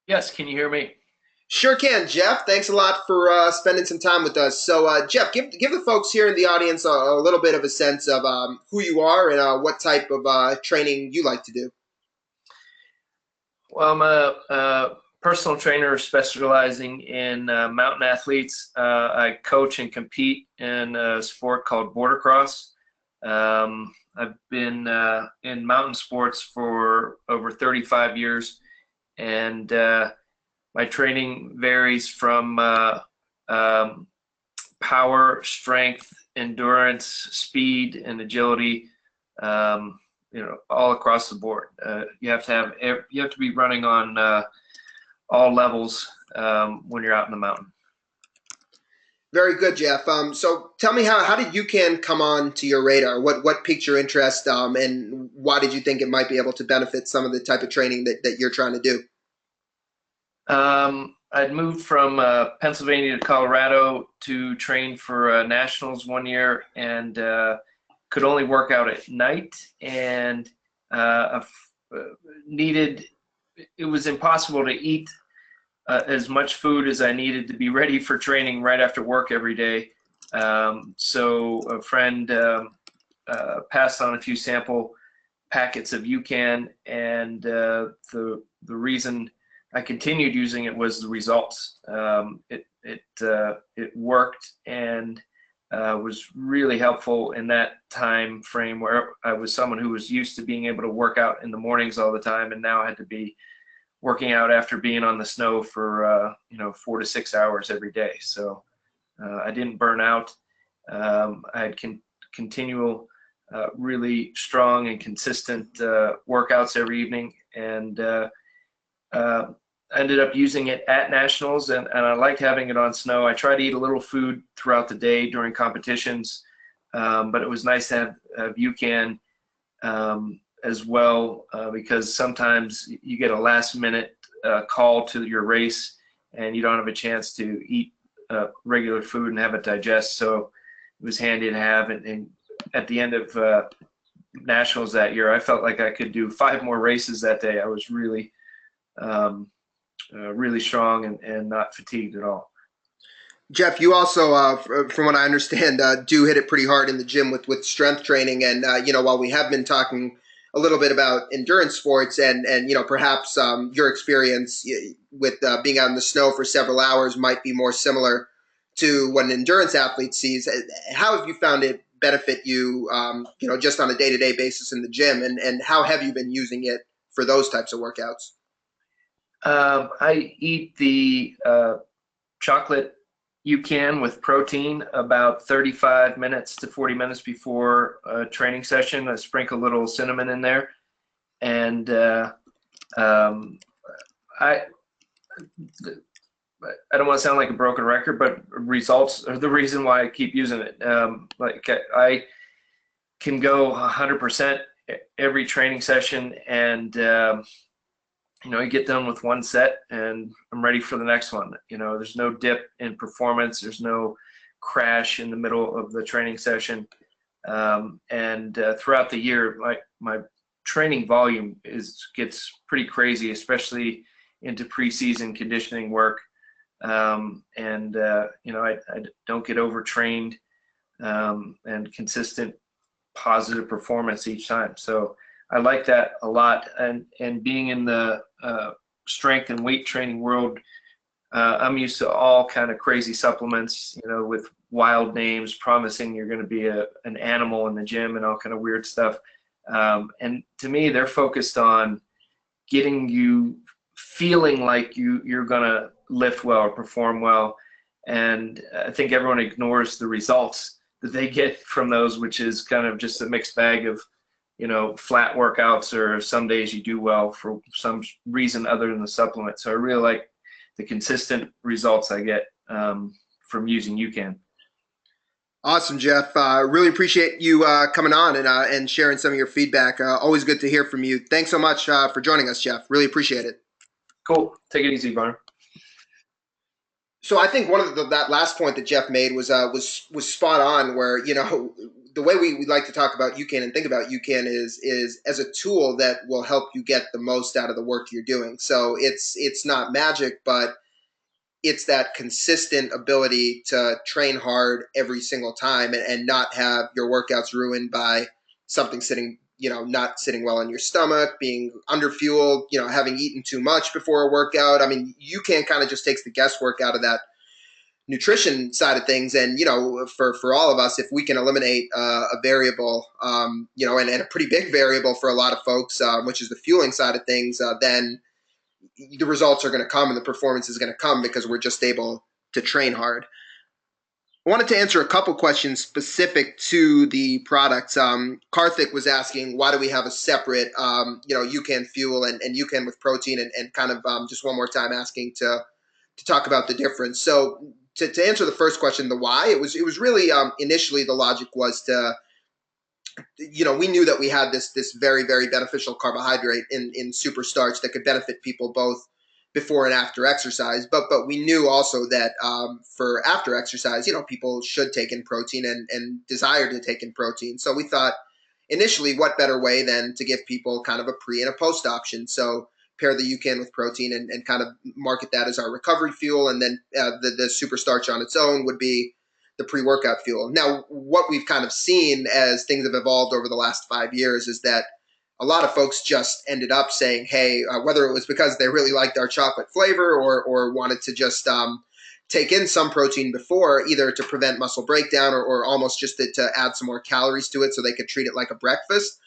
S2: Yes, can you hear me?
S1: Sure can, Jeff. Thanks a lot for spending some time with us. So, Jeff, give the folks here in the audience a little bit of a sense of who you are and what type of training you like to do.
S2: Well, I'm a personal trainer specializing in mountain athletes. I coach and compete in a sport called border cross. I've been in mountain sports for over 35 years, and my training varies from um, power, strength, endurance, speed, and agility. Um, all across the board. You have to be running on all levels when you're out in the mountain.
S1: Very good, Jeff. So, tell me how did UCAN come on to your radar? What piqued your interest, and why did you think it might be able to benefit some of the type of training that you're trying to do?
S2: I'd moved from Pennsylvania to Colorado to train for nationals one year, and could only work out at night, and uh, needed. It was impossible to eat as much food as I needed to be ready for training right after work every day. So a friend passed on a few sample packets of UCAN, and the reason I continued using it was the results. It worked, and was really helpful in that time frame where I was someone who was used to being able to work out in the mornings all the time, and now I had to be working out after being on the snow for 4 to 6 hours every day. So I didn't burn out. I had continual, really strong and consistent workouts every evening, and uh, I ended up using it at nationals, and I liked having it on snow. I try to eat a little food throughout the day during competitions, but it was nice to have UCAN as well, because sometimes you get a last minute call to your race and you don't have a chance to eat regular food and have it digest. So it was handy to have. And at the end of nationals that year, I felt like I could do 5 more races that day. I was um, really strong and not fatigued at all.
S1: Jeff, you also, from what I understand, do hit it pretty hard in the gym with strength training. And while we have been talking a little bit about endurance sports and perhaps your experience with being out in the snow for several hours might be more similar to what an endurance athlete sees. How have you found it benefit you, just on a day-to-day basis in the gym, and how have you been using it for those types of workouts?
S2: I eat the chocolate UCAN with protein about 35 minutes to 40 minutes before a training session. I sprinkle a little cinnamon in there, and um, I I don't want to sound like a broken record, but results are the reason why I keep using it. Like I can go 100% every training session, and you get done with one set and I'm ready for the next one. There's no dip in performance. There's no crash in the middle of the training session. And throughout the year, my training volume gets pretty crazy, especially into preseason conditioning work. I don't get overtrained, and consistent positive performance each time. So I like that a lot. And being in the strength and weight training world, I'm used to all kind of crazy supplements, with wild names promising you're going to be an animal in the gym and all kind of weird stuff. And to me, they're focused on getting you feeling like you're going to lift well or perform well. And I think everyone ignores the results that they get from those, which is kind of just a mixed bag of flat workouts, or some days you do well for some reason other than the supplement. So I really like the consistent results I get from using UCAN.
S1: Awesome, Jeff. Really appreciate you coming on and sharing some of your feedback. Always good to hear from you. Thanks so much for joining us, Jeff. Really appreciate it.
S2: Cool. Take it easy, Varner.
S1: So I think one of that last point that Jeff made was spot on. Where the way we like to talk about UCAN and think about UCAN is as a tool that will help you get the most out of the work you're doing. So it's not magic, but it's that consistent ability to train hard every single time and not have your workouts ruined by something sitting, not sitting well in your stomach, being underfueled, having eaten too much before a workout. I mean, UCAN kind of just takes the guesswork out of that nutrition side of things. And, for all of us, if we can eliminate a variable, and a pretty big variable for a lot of folks, which is the fueling side of things, then the results are going to come and the performance is going to come because we're just able to train hard. I wanted to answer a couple questions specific to the products. Karthik was asking, why do we have a separate, UCAN fuel and UCAN with protein, and kind of just one more time asking to talk about the difference. So to answer the first question, the why, it was really initially the logic was to, we knew that we had this very, very beneficial carbohydrate in superstarch that could benefit people both before and after exercise. But we knew also that for after exercise, people should take in protein and desire to take in protein. So we thought initially, what better way than to give people kind of a pre and a post option? So pair the UCAN with protein and kind of market that as our recovery fuel. And then the superstarch on its own would be the pre-workout fuel. Now, what we've kind of seen as things have evolved over the last 5 years is that a lot of folks just ended up saying, hey, whether it was because they really liked our chocolate flavor or wanted to just take in some protein before, either to prevent muscle breakdown or almost just to add some more calories to it so they could treat it like a breakfast.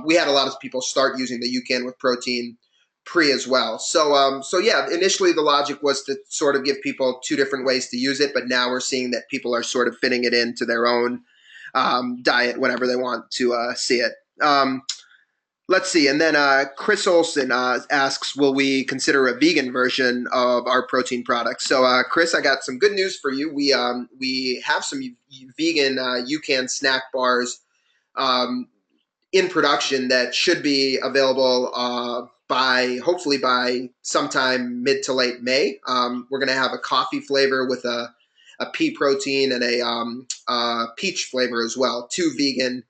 S1: We had a lot of people start using the UCAN with protein pre as well. So yeah, initially the logic was to sort of give people two different ways to use it, but now we're seeing that people are sort of fitting it into their own diet whenever they want to see it. Let's see. And then Chris Olson asks, will we consider a vegan version of our protein products? So Chris, I got some good news for you. We have some vegan UCAN snack bars in production that should be available hopefully by sometime mid to late May. We're going to have a coffee flavor with a pea protein and a peach flavor as well. 2 vegan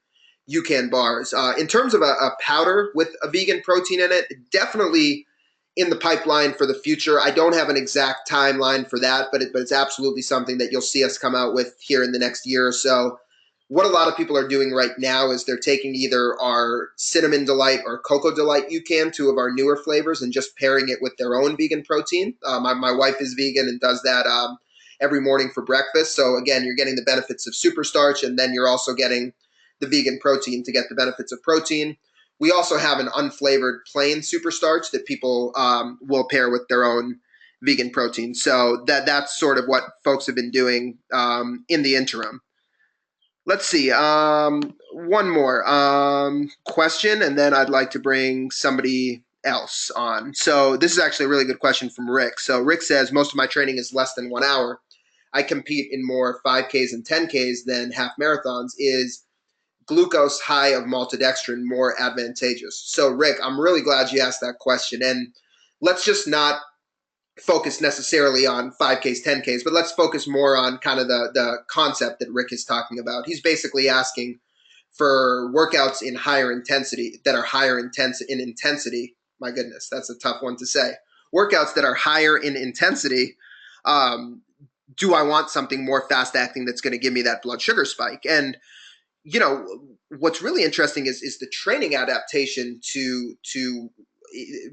S1: UCAN bars. In terms of a powder with a vegan protein in it, definitely in the pipeline for the future. I don't have an exact timeline for that, but it's absolutely something that you'll see us come out with here in the next year or so. What a lot of people are doing right now is they're taking either our Cinnamon Delight or Cocoa Delight UCAN, 2 of our newer flavors, and just pairing it with their own vegan protein. My wife is vegan and does that every morning for breakfast. So again, you're getting the benefits of superstarch, and then you're also getting the vegan protein to get the benefits of protein. We also have an unflavored plain superstarch that people will pair with their own vegan protein. So that's sort of what folks have been doing in the interim. Let's see. One more question, and then I'd like to bring somebody else on. So this is actually a really good question from Rick. So Rick says, most of my training is less than 1 hour. I compete in more 5Ks and 10Ks than half marathons. Is glucose high of maltodextrin more advantageous? So Rick, I'm really glad you asked that question. And let's just not focus necessarily on 5Ks, 10Ks, but let's focus more on kind of the concept that Rick is talking about. He's basically asking for workouts in higher intensity that are higher in intensity. My goodness, that's a tough one to say. Workouts that are higher in intensity. Do I want something more fast acting that's going to give me that blood sugar spike? And what's really interesting is the training adaptation to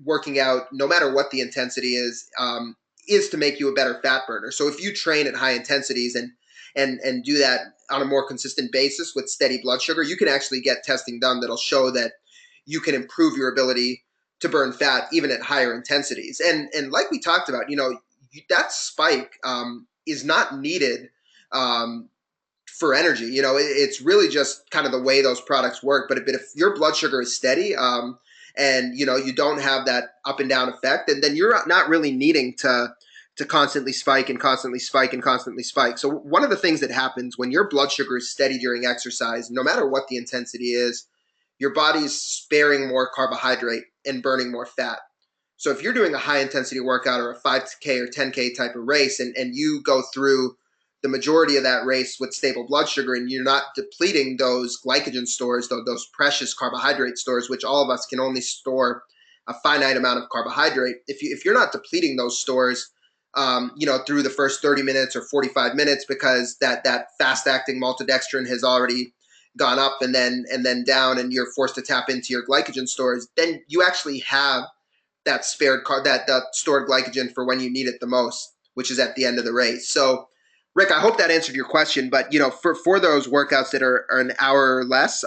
S1: working out, no matter what the intensity is to make you a better fat burner. So if you train at high intensities and do that on a more consistent basis with steady blood sugar, you can actually get testing done that'll show that you can improve your ability to burn fat even at higher intensities. And like we talked about, that spike is not needed for energy. It's really just kind of the way those products work. But if your blood sugar is steady, and you don't have that up and down effect, and then you're not really needing to constantly spike and constantly spike and constantly spike. So one of the things that happens when your blood sugar is steady during exercise, no matter what the intensity is, your body is sparing more carbohydrate and burning more fat. So if you're doing a high intensity workout or a 5K or 10K type of race, and you go through the majority of that race with stable blood sugar, and you're not depleting those glycogen stores, those precious carbohydrate stores, which all of us can only store a finite amount of carbohydrate. If you're not depleting those stores, through the first 30 minutes or 45 minutes, because that fast-acting maltodextrin has already gone up and then down, and you're forced to tap into your glycogen stores, then you actually have that stored glycogen for when you need it the most, which is at the end of the race. So, Rick, I hope that answered your question. But for those workouts that are an hour or less,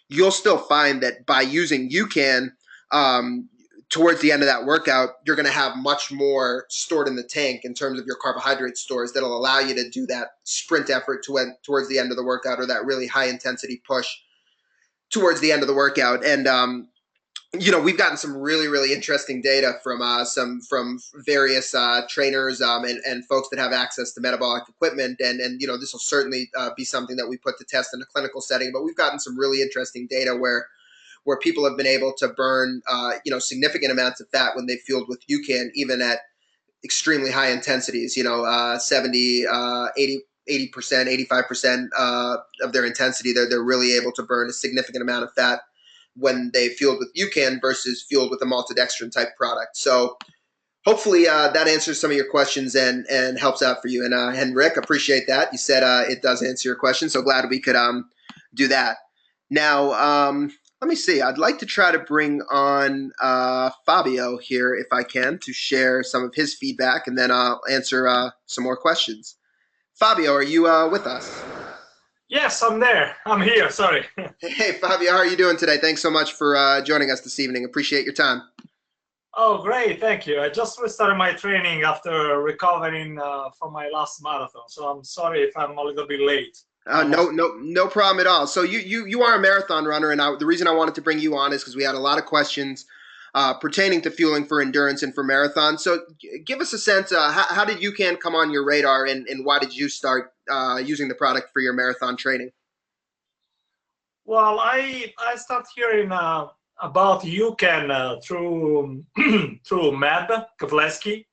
S1: you'll still find that by using UCAN, towards the end of that workout, you're going to have much more stored in the tank in terms of your carbohydrate stores that'll allow you to do that sprint effort towards the end of the workout, or that really high intensity push towards the end of the workout. And we've gotten some really, really interesting data from various trainers and folks that have access to metabolic equipment. And this will certainly be something that we put to test in a clinical setting. But we've gotten some really interesting data where people have been able to burn significant amounts of fat when they fueled with UCAN, even at extremely high intensities. 70, 80%, 85% of their intensity. They're really able to burn a significant amount of fat when they fueled with UCAN versus fueled with a maltodextrin type product. So hopefully that answers some of your questions and helps out for you. And Rick, appreciate that. You said it does answer your question, so glad we could do that. Now, let me see. I'd like to try to bring on Fabio here, if I can, to share some of his feedback, and then I'll answer some more questions. Fabio, are you with us?
S3: Yes, I'm there. I'm here. Sorry.
S1: Hey, Fabio, how are you doing today? Thanks so much for joining us this evening. Appreciate your time.
S3: Oh, great. Thank you. I just restarted my training after recovering from my last marathon, so I'm sorry if I'm a little bit late.
S1: No problem at all. So you are a marathon runner, and the reason I wanted to bring you on is because we had a lot of questions pertaining to fueling for endurance and for marathon. So give us a sense, how did UCAN come on your radar, and why did you start using the product for your marathon training?
S3: Well, I started hearing about UCAN through through Meb Kavleski.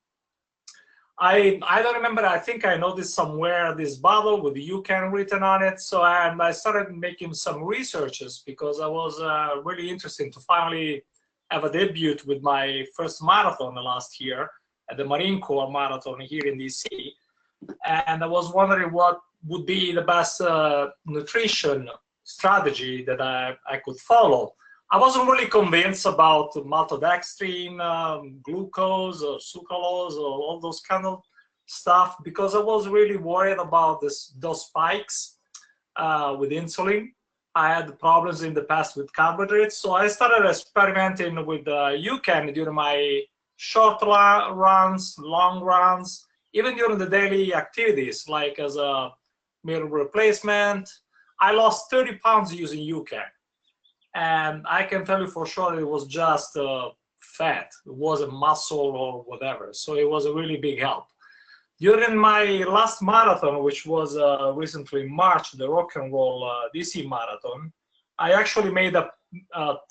S3: I don't remember. I think I noticed somewhere this bottle with the UCAN written on it. So I started making some researches because I was really interested to finally have a debut with my first marathon last year at the Marine Corps Marathon here in DC. And I was wondering what would be the best nutrition strategy that I could follow. I wasn't really convinced about maltodextrin, glucose, or sucralose, or all those kind of stuff, because I was really worried about those spikes with insulin. I had problems in the past with carbohydrates, so I started experimenting with UCAN during my short runs, long runs, even during the daily activities, like as a meal replacement. I lost 30 pounds using UCAN. And I can tell you for sure it was just fat. It wasn't muscle or whatever. So it was a really big help. During my last marathon, which was recently in March, the Rock and Roll DC Marathon, I actually made a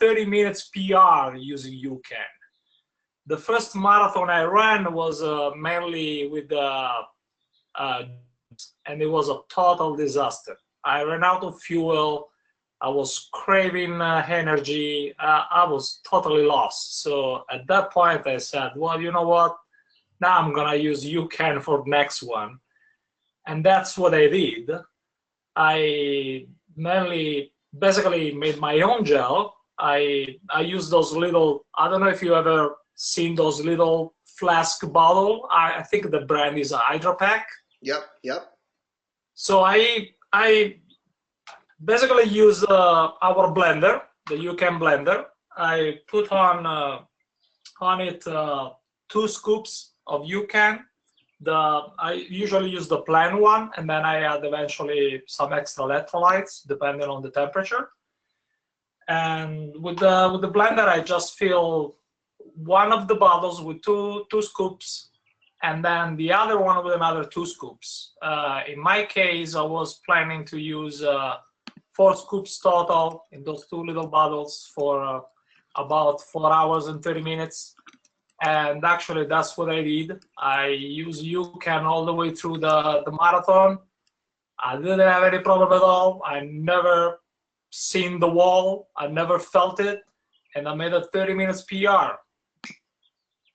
S3: 30 minutes PR using UCAN. The first marathon I ran was mainly with and it was a total disaster. I ran out of fuel. I was craving energy. I was totally lost. So at that point, I said, well, you know what? Now I'm going to use UCAN for the next one. And that's what I did. I mainly basically made my own gel. I used those little, I don't know if you ever seen those little flask bottle. I think the brand is Hydro Pack.
S1: Yep.
S3: So I basically use our blender, the UCAN blender. I put on it 2 scoops of UCAN. I usually use the plain one, and then I add eventually some extra electrolytes depending on the temperature. And with the blender, I just fill one of the bottles with two scoops, and then the other one with another 2 scoops. In my case, I was planning to use 4 scoops total in those 2 little bottles for about 4 hours and 30 minutes. And actually, that's what I did. I used UCAN all the way through the marathon. I didn't have any problem at all. I never seen the wall. I never felt it. And I made a 30 minutes PR.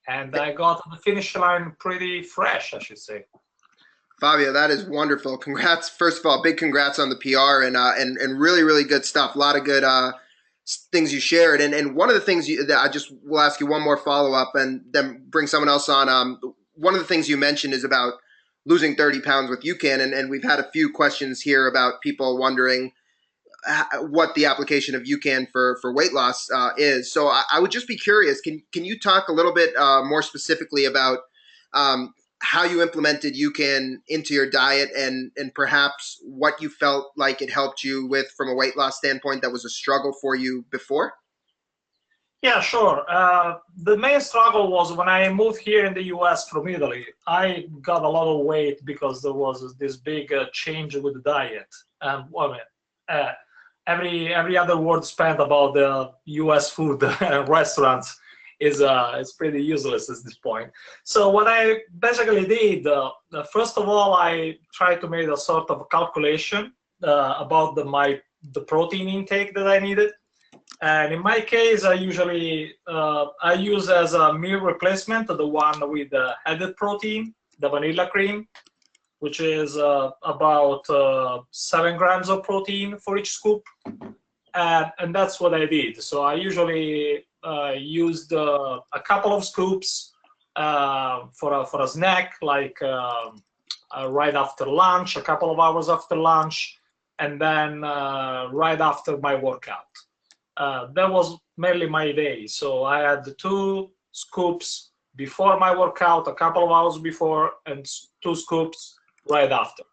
S3: And I got to the finish line pretty fresh, I should say.
S1: Fabio, that is wonderful. Congrats. First of all, big congrats on the PR and really, really good stuff. A lot of good things you shared. And one of the things that I just will ask you one more follow up and then bring someone else on. One of the things you mentioned is about losing 30 pounds with UCAN. And we've had a few questions here about people wondering what the application of UCAN for weight loss is. So I would just be curious, can you talk a little bit more specifically about how you implemented UCAN into your diet and perhaps what you felt like it helped you with from a weight loss standpoint that was a struggle for you before?
S3: Yeah, sure. The main struggle was when I moved here in the US from Italy. I got a lot of weight because there was this big change with the diet. Every other word spent about the US food restaurants is pretty useless at this point. So what I basically did, first of all, I tried to make a sort of calculation about the protein intake that I needed. And in my case, I usually I use as a meal replacement the one with the added protein, the vanilla cream, which is about 7 grams of protein for each scoop. And that's what I did. So I usually used a couple of scoops for a snack, like right after lunch, a couple of hours after lunch, and then right after my workout. That was mainly my day. So I had 2 scoops before my workout, a couple of hours before, and 2 scoops right after.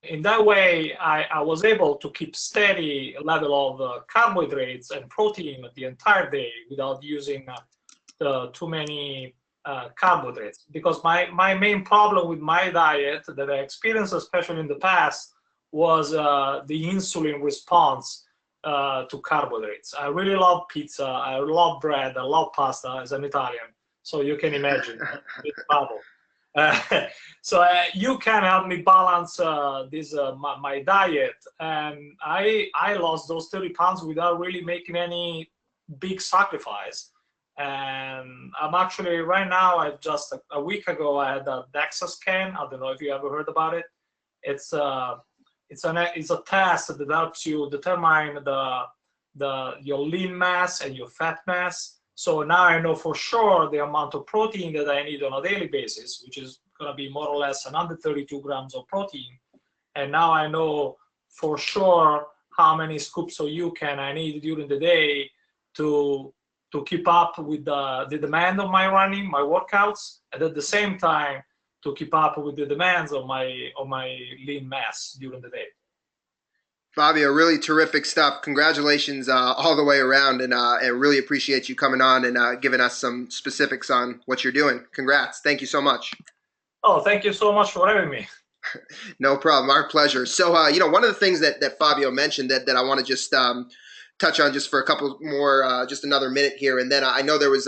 S3: In that way, I was able to keep steady level of carbohydrates and protein the entire day without using too many carbohydrates. Because my main problem with my diet that I experienced, especially in the past, was the insulin response to carbohydrates. I really love pizza, I love bread, I love pasta as an Italian. So you can imagine the trouble. So you can help me balance my diet, and I lost those 30 pounds without really making any big sacrifice. And I'm actually right now, I just a week ago I had a DEXA scan. I don't know if you ever heard about it. It's a test that helps you determine your lean mass and your fat mass. So now I know for sure the amount of protein that I need on a daily basis, which is going to be more or less 132 grams of protein. And now I know for sure how many scoops of UCAN I need during the day to keep up with the demand of my running, my workouts, and at the same time to keep up with the demands of my lean mass during the day.
S1: Fabio, really terrific stuff. Congratulations all the way around, and I really appreciate you coming on and giving us some specifics on what you're doing. Congrats. Thank you so much.
S3: Oh, thank you so much for having me.
S1: No problem. Our pleasure. So, one of the things that Fabio mentioned that I want to just touch on just for a couple more, just another minute here. And then I know there was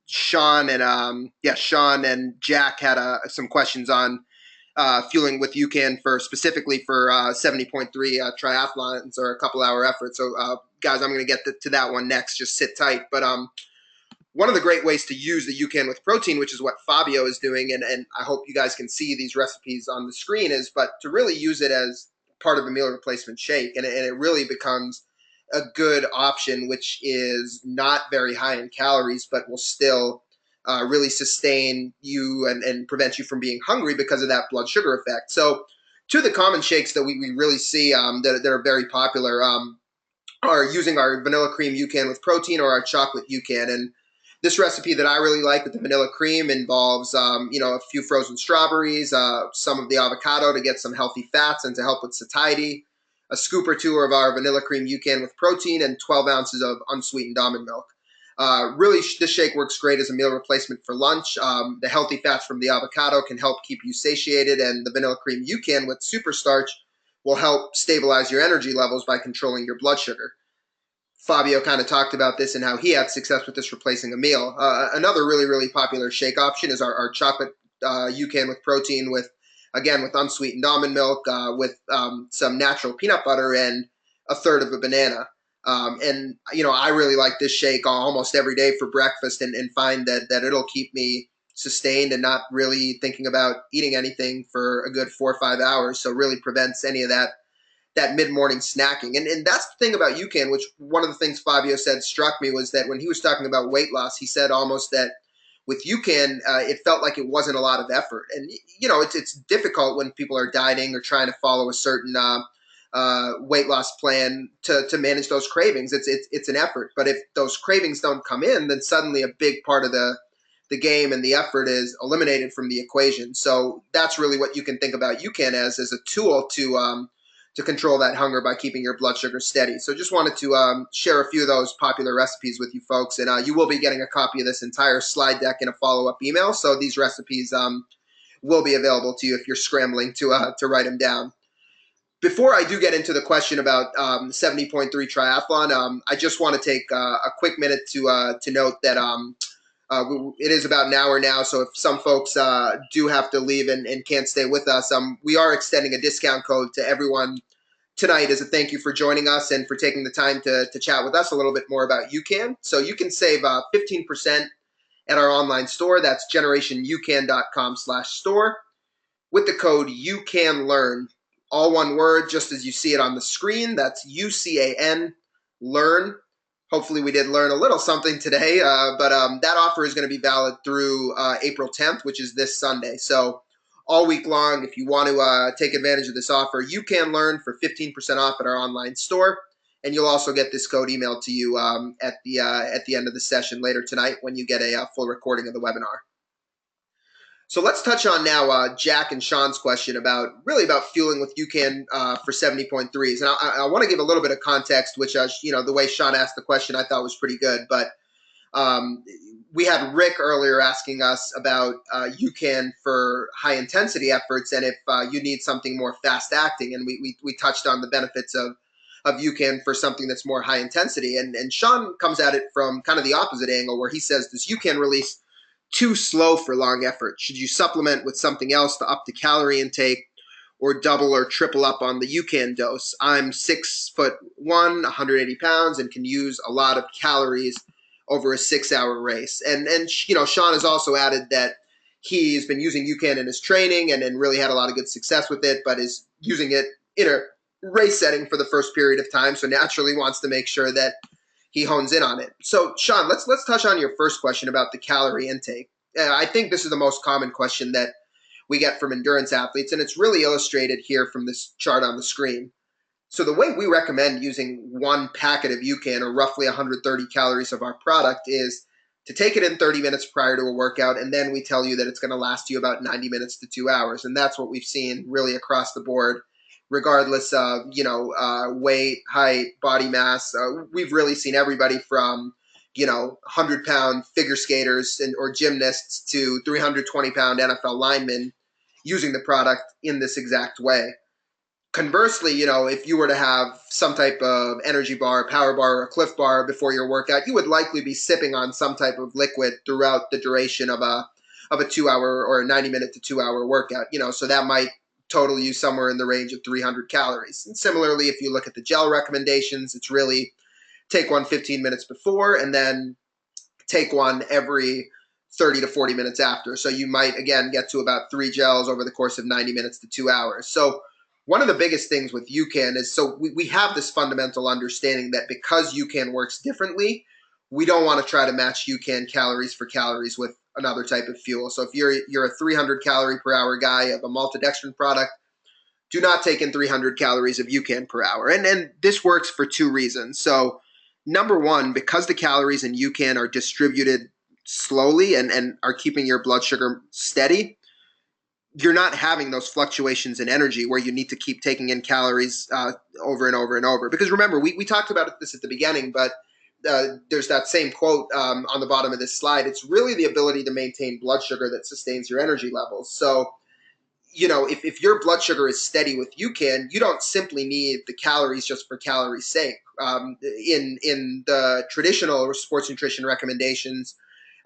S1: Sean and Jack had some questions on fueling with UCAN specifically for 70.3 triathlons or a couple hour effort. So guys, I'm going to get to that one next. Just sit tight. But one of the great ways to use the UCAN with protein, which is what Fabio is doing, and I hope you guys can see these recipes on the screen, is but to really use it as part of a meal replacement shake. And it really becomes a good option, which is not very high in calories, but will still really sustain you and prevent you from being hungry because of that blood sugar effect. So two of the common shakes that we really see that are very popular are using our vanilla cream UCAN with protein or our chocolate UCAN. And this recipe that I really like with the vanilla cream involves a few frozen strawberries, some of the avocado to get some healthy fats and to help with satiety, a scoop or two of our vanilla cream UCAN with protein, and 12 ounces of unsweetened almond milk. Really, this shake works great as a meal replacement for lunch. The healthy fats from the avocado can help keep you satiated, and the vanilla cream UCAN with superstarch will help stabilize your energy levels by controlling your blood sugar. Fabio kind of talked about this and how he had success with this replacing a meal. Another really, really popular shake option is our chocolate UCAN with protein with, again, with unsweetened almond milk, with some natural peanut butter and a third of a banana. And, you know, I really like this shake almost every day for breakfast and find that it'll keep me sustained and not really thinking about eating anything for a good 4 or 5 hours. So really prevents any of that mid-morning snacking. And that's the thing about UCAN, which one of the things Fabio said struck me was that when he was talking about weight loss, he said almost that with UCAN, it felt like it wasn't a lot of effort. And, you know, it's difficult when people are dieting or trying to follow a certain weight loss plan to manage those cravings. It's an effort. But if those cravings don't come in, then suddenly a big part of the game and the effort is eliminated from the equation. So that's really what you can think about UCAN as a tool to control that hunger by keeping your blood sugar steady. So just wanted to share a few of those popular recipes with you folks. And you will be getting a copy of this entire slide deck in a follow-up email. So these recipes will be available to you if you're scrambling to write them down. Before I do get into the question about 70.3 triathlon, I just want to take a quick minute to note that it is about an hour now, so if some folks do have to leave and can't stay with us, we are extending a discount code to everyone tonight as a thank you for joining us and for taking the time to chat with us a little bit more about UCAN. So you can save 15% at our online store. That's generationyoucan.com/store with the code UCANLEARN, all one word, just as you see it on the screen. That's UCAN, learn. Hopefully we did learn a little something today, but that offer is going to be valid through April 10th, which is this Sunday. So all week long, if you want to take advantage of this offer, you can learn for 15% off at our online store. And you'll also get this code emailed to you at the end of the session later tonight when you get a full recording of the webinar. So let's touch on now Jack and Sean's question about fueling with UCAN for 70.3s. And I want to give a little bit of context, which, you know, the way Sean asked the question I thought was pretty good. But we had Rick earlier asking us about UCAN for high intensity efforts and if you need something more fast acting. And we touched on the benefits of UCAN for something that's more high intensity. And Sean comes at it from kind of the opposite angle where he says, does UCAN release too slow for long effort? Should you supplement with something else to up the calorie intake or double or triple up on the UCAN dose? I'm 6'1", 180 pounds, and can use a lot of calories over a 6-hour race. And you know, Sean has also added that he's been using UCAN in his training and really had a lot of good success with it, but is using it in a race setting for the first period of time. So naturally wants to make sure that he hones in on it. So Sean, let's touch on your first question about the calorie intake. I think this is the most common question that we get from endurance athletes, and it's really illustrated here from this chart on the screen. So the way we recommend using one packet of UCAN, or roughly 130 calories of our product, is to take it in 30 minutes prior to a workout, and then we tell you that it's going to last you about 90 minutes to 2 hours. And that's what we've seen really across the board, regardless of, you know, weight, height, body mass. We've really seen everybody from, you know, 100-pound figure skaters or gymnasts to 320-pound NFL linemen using the product in this exact way. Conversely, you know, if you were to have some type of energy bar, power bar, or a Cliff Bar before your workout, you would likely be sipping on some type of liquid throughout the duration of a 2-hour or a 90-minute to 2-hour workout. You know, so that might total you somewhere in the range of 300 calories. And similarly, if you look at the gel recommendations, it's really take one 15 minutes before and then take one every 30 to 40 minutes after. So you might, again, get to about 3 gels over the course of 90 minutes to 2 hours. So one of the biggest things with UCAN is, so we have this fundamental understanding that because UCAN works differently, we don't want to try to match UCAN calories for calories with another type of fuel. So if you're a 300 calorie per hour guy of a maltodextrin product, do not take in 300 calories of UCAN per hour. And this works for 2 reasons. So number one, because the calories in UCAN are distributed slowly and are keeping your blood sugar steady, you're not having those fluctuations in energy where you need to keep taking in calories over and over and over. Because remember, we talked about this at the beginning, but there's that same quote on the bottom of this slide. It's really the ability to maintain blood sugar that sustains your energy levels. So if your blood sugar is steady with UCAN, you don't simply need the calories just for calories' sake. In the traditional sports nutrition recommendations,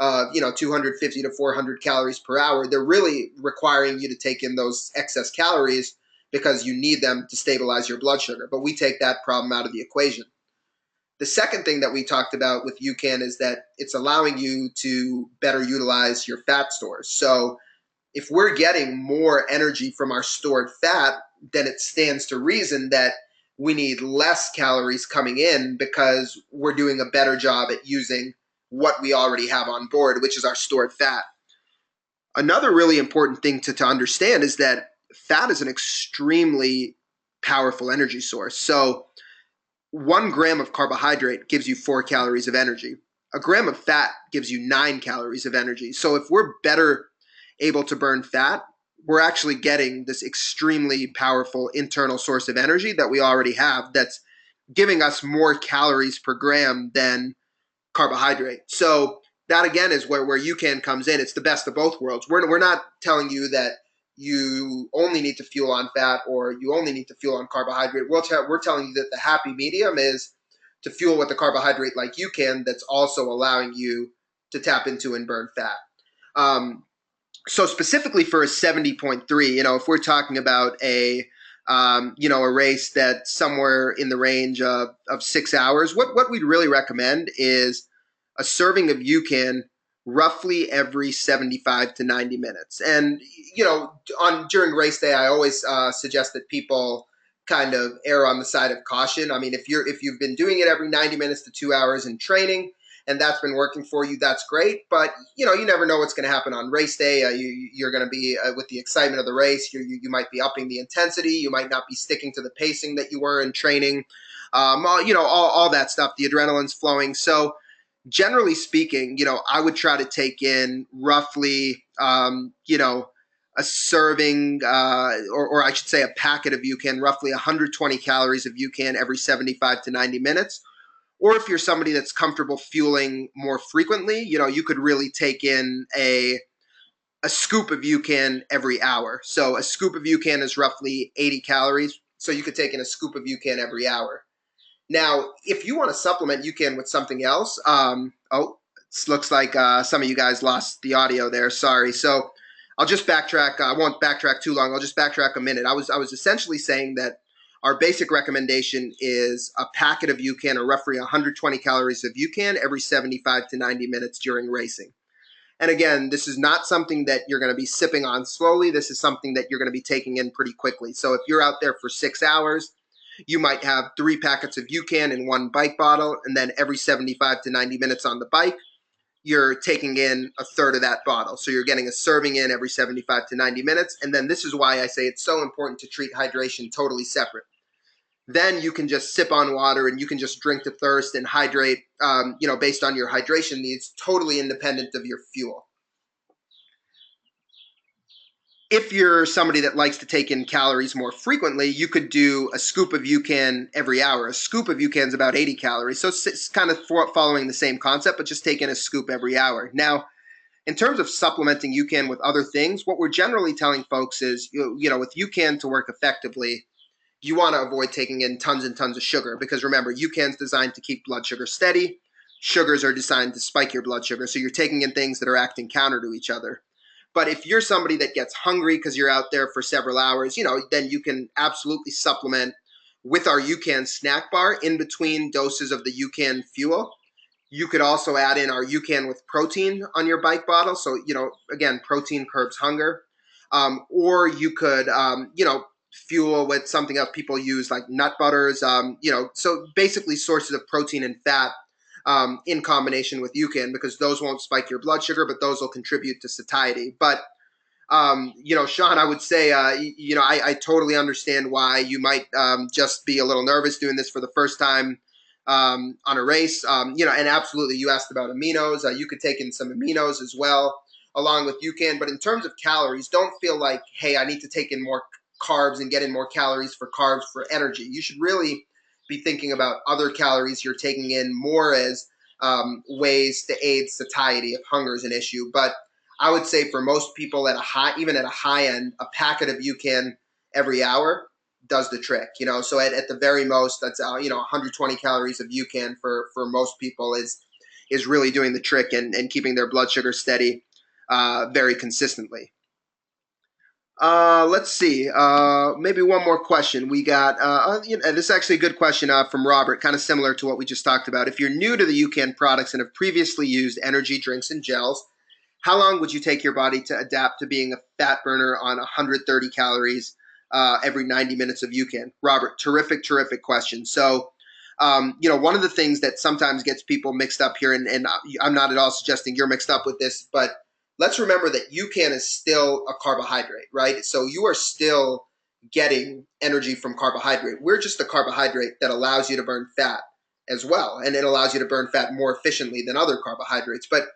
S1: 250 to 400 calories per hour, they're really requiring you to take in those excess calories because you need them to stabilize your blood sugar. But we take that problem out of the equation. The second thing that we talked about with UCAN is that it's allowing you to better utilize your fat stores. So if we're getting more energy from our stored fat, then it stands to reason that we need less calories coming in because we're doing a better job at using what we already have on board, which is our stored fat. Another really important thing to understand is that fat is an extremely powerful energy source. So 1 gram of carbohydrate gives you 4 calories of energy. A gram of fat gives you 9 calories of energy. So if we're better able to burn fat, we're actually getting this extremely powerful internal source of energy that we already have that's giving us more calories per gram than carbohydrate. So that again is where UCAN comes in. It's the best of both worlds. We're not telling you that you only need to fuel on fat or you only need to fuel on carbohydrate. We're telling you that the happy medium is to fuel with the carbohydrate like UCAN that's also allowing you to tap into and burn fat. So specifically for a 70.3, if we're talking about a race that's somewhere in the range of 6 hours, what we'd really recommend is a serving of UCAN roughly every 75 to 90 minutes. And, during race day, I always suggest that people kind of err on the side of caution. I mean, if you've been doing it every 90 minutes to 2 hours in training, and that's been working for you, that's great. But, you never know what's going to happen on race day. You're going to be, with the excitement of the race, you might be upping the intensity. You might not be sticking to the pacing that you were in training. All that stuff, the adrenaline's flowing. So generally speaking, I would try to take in roughly, a serving, or I should say a packet of UCAN, roughly 120 calories of UCAN every 75 to 90 minutes. Or if you're somebody that's comfortable fueling more frequently, you could really take in a scoop of UCAN every hour. So a scoop of UCAN is roughly 80 calories. So you could take in a scoop of UCAN every hour. Now, if you want to supplement UCAN with something else, it looks like some of you guys lost the audio there. Sorry. So I'll just backtrack. I won't backtrack too long. I'll just backtrack a minute. I was essentially saying that our basic recommendation is a packet of UCAN, or roughly 120 calories of UCAN every 75 to 90 minutes during racing. And again, this is not something that you're going to be sipping on slowly. This is something that you're going to be taking in pretty quickly. So if you're out there for 6 hours, you might have 3 packets of UCAN in 1 bike bottle, and then every 75 to 90 minutes on the bike, you're taking in a third of that bottle. So you're getting a serving in every 75 to 90 minutes. And then this is why I say it's so important to treat hydration totally separate. Then you can just sip on water and you can just drink to thirst and hydrate, based on your hydration needs, totally independent of your fuel. If you're somebody that likes to take in calories more frequently, you could do a scoop of UCAN every hour. A scoop of UCAN is about 80 calories. So it's kind of following the same concept, but just take in a scoop every hour. Now, in terms of supplementing UCAN with other things, what we're generally telling folks is, with UCAN to work effectively, you want to avoid taking in tons and tons of sugar because remember, UCAN's designed to keep blood sugar steady. Sugars are designed to spike your blood sugar. So you're taking in things that are acting counter to each other. But if you're somebody that gets hungry because you're out there for several hours, then you can absolutely supplement with our UCAN snack bar in between doses of the UCAN fuel. You could also add in our UCAN with protein on your bike bottle. So, again, protein curbs hunger. Or you could, fuel with something else people use like nut butters, so basically sources of protein and fat in combination with UCAN, because those won't spike your blood sugar, but those will contribute to satiety. But, Sean, I would say, I totally understand why you might just be a little nervous doing this for the first time on a race, and absolutely you asked about aminos. You could take in some aminos as well along with UCAN. But in terms of calories, don't feel like, hey, I need to take in more carbs and get in more calories for energy. You should really be thinking about other calories you're taking in more as ways to aid satiety if hunger is an issue. But I would say for most people at a high, even at a high end, a packet of UCAN every hour does the trick. So at the very most, that's 120 calories of UCAN for most people is really doing the trick and keeping their blood sugar steady very consistently. Let's see. Maybe one more question. We got, this is actually a good question from Robert, kind of similar to what we just talked about. If you're new to the UCAN products and have previously used energy drinks and gels, how long would you take your body to adapt to being a fat burner on 130 calories every 90 minutes of UCAN? Robert, terrific question. So, one of the things that sometimes gets people mixed up here, and I'm not at all suggesting you're mixed up with this, but let's remember that UCAN is still a carbohydrate, right? So you are still getting energy from carbohydrate. We're just a carbohydrate that allows you to burn fat as well, and it allows you to burn fat more efficiently than other carbohydrates. But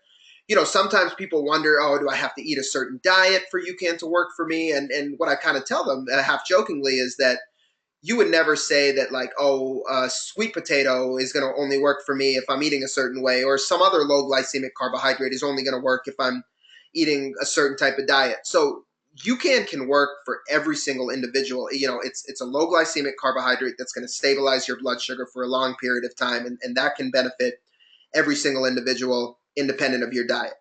S1: sometimes people wonder, oh, do I have to eat a certain diet for UCAN to work for me? And what I kind of tell them, half jokingly, is that you would never say that, like, oh, sweet potato is going to only work for me if I'm eating a certain way, or some other low glycemic carbohydrate is only going to work if I'm eating a certain type of diet. So UCAN can work for every single individual. It's a low glycemic carbohydrate that's going to stabilize your blood sugar for a long period of time, and that can benefit every single individual independent of your diet.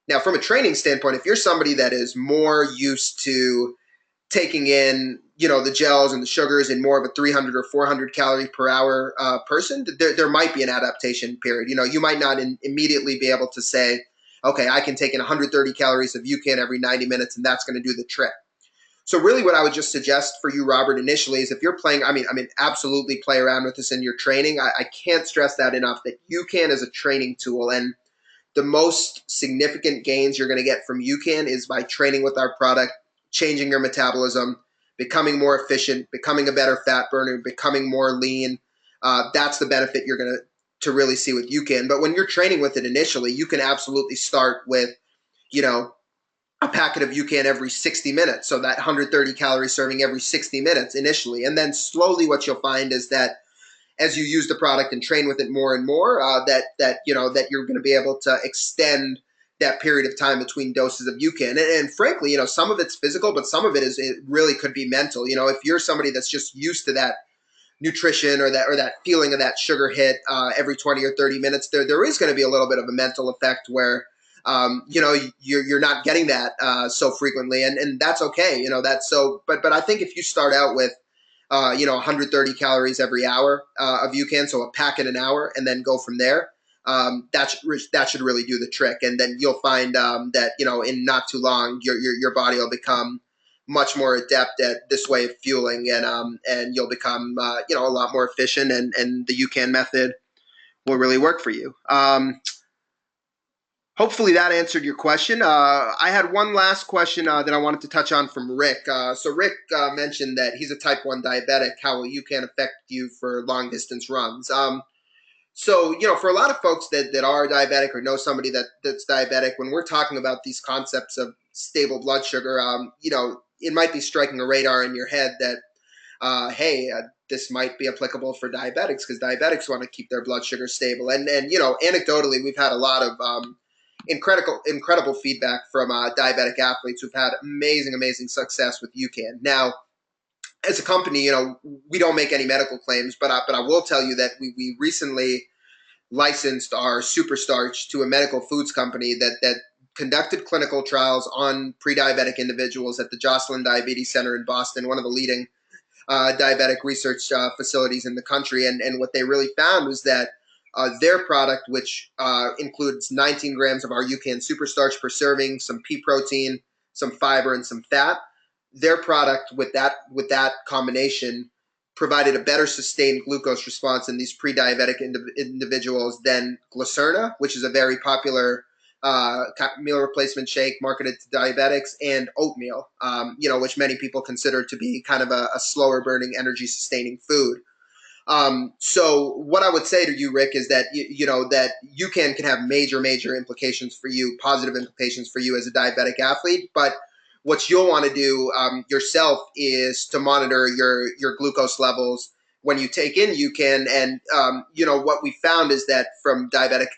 S1: Now, from a training standpoint, if you're somebody that is more used to taking in, the gels and the sugars in more of a 300 or 400 calorie per hour person, there might be an adaptation period. You might not immediately be able to say, okay, I can take in 130 calories of UCAN every 90 minutes and that's going to do the trick. So really what I would just suggest for you, Robert, initially is if you're playing, I mean, absolutely play around with this in your training. I can't stress that enough, that UCAN is a training tool, and the most significant gains you're going to get from UCAN is by training with our product, changing your metabolism, becoming more efficient, becoming a better fat burner, becoming more lean. That's the benefit you're going to really see with UCAN. But when you're training with it initially, you can absolutely start with, a packet of UCAN every 60 minutes. So that 130 calorie serving every 60 minutes initially. And then slowly what you'll find is that as you use the product and train with it more and more, that you're going to be able to extend that period of time between doses of UCAN. And frankly, some of it's physical, but some of it really could be mental. If you're somebody that's just used to that nutrition or that feeling of that sugar hit every 20 or 30 minutes, there is going to be a little bit of a mental effect where you're not getting that so frequently, and that's okay. But I think if you start out with 130 calories every hour of UCAN, so a packet an hour, and then go from there, that should really do the trick. And then you'll find that in not too long, your body will become much more adept at this way of fueling, and you'll become a lot more efficient, and the UCAN method will really work for you. Hopefully that answered your question. I had one last question that I wanted to touch on from Rick. So Rick mentioned that he's a type 1 diabetic. How will UCAN affect you for long distance runs? So, for a lot of folks that are diabetic or know somebody that's diabetic, when we're talking about these concepts of stable blood sugar, it might be striking a radar in your head that, hey, this might be applicable for diabetics because diabetics want to keep their blood sugar stable. And anecdotally, we've had a lot of incredible feedback from diabetic athletes who've had amazing success with UCAN. Now, as a company, we don't make any medical claims, but I will tell you that we recently licensed our superstarch to a medical foods company that conducted clinical trials on pre-diabetic individuals at the Joslin Diabetes Center in Boston, one of the leading diabetic research facilities in the country. And what they really found was that their product, which includes 19 grams of our UCAN superstarch per serving, some pea protein, some fiber, and some fat, their product with that combination provided a better sustained glucose response in these pre-diabetic individuals than Glucerna, which is a very popular meal replacement shake marketed to diabetics, and oatmeal, which many people consider to be kind of a slower burning, energy sustaining food. So what I would say to you, Rick, is that that UCAN can have major implications for you, positive implications for you as a diabetic athlete. But what you'll want to do yourself is to monitor your glucose levels when you take in UCAN. And, what we found is that from diabetic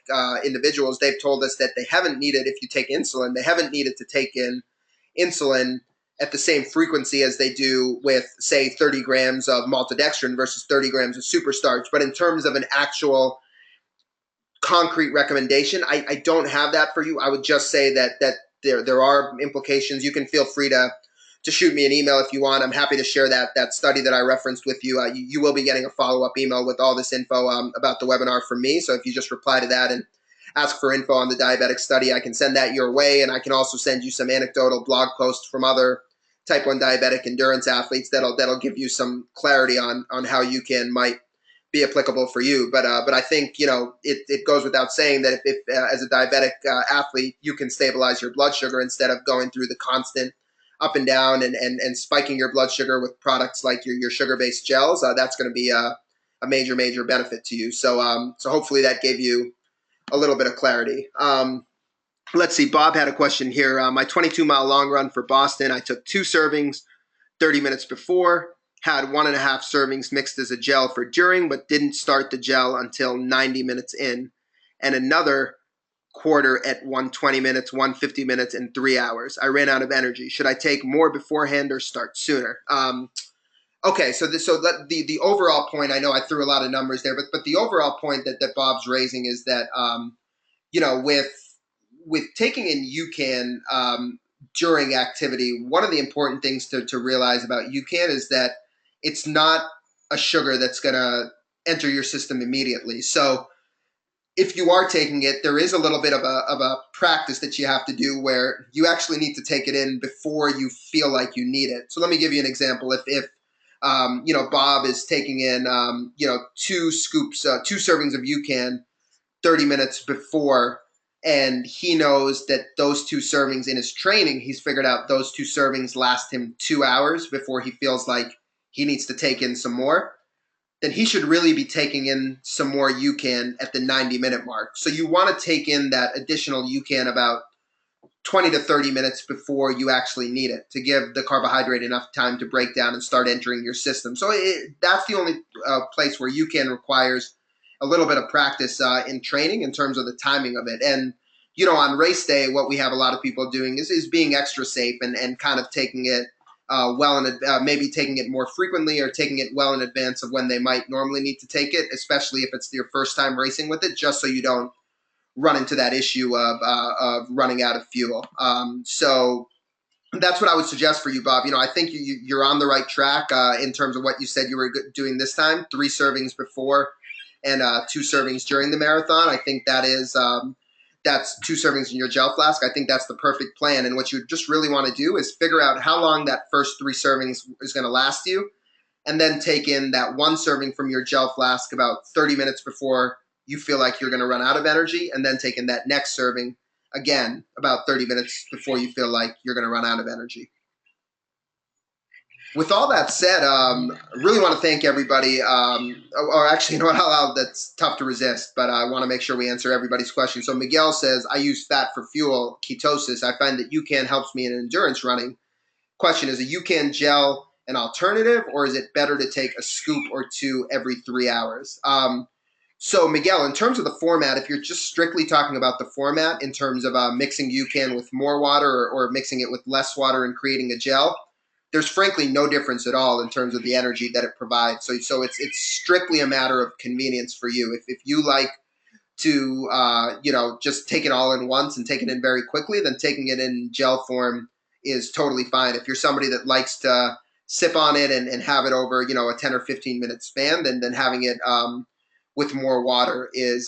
S1: individuals, they've told us that they haven't needed, if you take insulin, they haven't needed to take in insulin at the same frequency as they do with, say, 30 grams of maltodextrin versus 30 grams of superstarch. But in terms of an actual concrete recommendation, I don't have that for you. I would just say that there are implications. You can feel free to shoot me an email if you want. I'm happy to share that study that I referenced with you. You will be getting a follow-up email with all this info about the webinar from me. So if you just reply to that and ask for info on the diabetic study, I can send that your way. And I can also send you some anecdotal blog posts from other type 1 diabetic endurance athletes that'll give you some clarity on how UCAN might be applicable for you. But I think, it goes without saying that if as a diabetic athlete, you can stabilize your blood sugar instead of going through the constant up and down and spiking your blood sugar with products like your sugar-based gels, that's going to be a major benefit to you. So hopefully that gave you a little bit of clarity. Let's see. Bob had a question here. My 22-mile long run for Boston, I took 2 servings 30 minutes before, had 1.5 servings mixed as a gel for during, but didn't start the gel until 90 minutes in, and another quarter at 120 minutes, 150 minutes, and 3 hours. I ran out of energy. Should I take more beforehand or start sooner? Okay, so the overall point, I know I threw a lot of numbers there, but the overall point that Bob's raising is that with taking in UCAN during activity, one of the important things to realize about UCAN is that it's not a sugar that's going to enter your system immediately. So if you are taking it, there is a little bit of a practice that you have to do where you actually need to take it in before you feel like you need it. So let me give you an example. If Bob is taking in 2 servings of UCAN 30 minutes before, and he knows that those 2 servings in his training, he's figured out those 2 servings last him 2 hours before he feels like he needs to take in some more, then he should really be taking in some more UCAN at the 90-minute mark. So you want to take in that additional UCAN about 20 to 30 minutes before you actually need it to give the carbohydrate enough time to break down and start entering your system. So that's the only place where UCAN requires a little bit of practice in training in terms of the timing of it. And, on race day, what we have a lot of people doing is being extra safe and kind of taking it maybe taking it more frequently or taking it well in advance of when they might normally need to take it, especially if it's your first time racing with it, just so you don't run into that issue of running out of fuel. So that's what I would suggest for you, Bob. I think you're on the right track in terms of what you said you were doing this time, 3 servings before and 2 servings during the marathon. I think that's 2 servings in your gel flask. I think that's the perfect plan. And what you just really want to do is figure out how long that first 3 servings is going to last you, and then take in that 1 serving from your gel flask about 30 minutes before you feel like you're going to run out of energy, and then take in that next serving again about 30 minutes before you feel like you're going to run out of energy. With all that said, I really want to thank everybody. Or actually, that's tough to resist, but I want to make sure we answer everybody's question. So Miguel says, I use fat for fuel, ketosis. I find that UCAN helps me in endurance running. Question, is a UCAN gel an alternative, or is it better to take a scoop or 2 every 3 hours? So Miguel, in terms of the format, if you're just strictly talking about the format in terms of mixing UCAN with more water or mixing it with less water and creating a gel, there's frankly no difference at all in terms of the energy that it provides. So it's strictly a matter of convenience for you. If you like to just take it all in once and take it in very quickly, then taking it in gel form is totally fine. If you're somebody that likes to sip on it and have it over a 10 or 15 minute span, then having it with more water is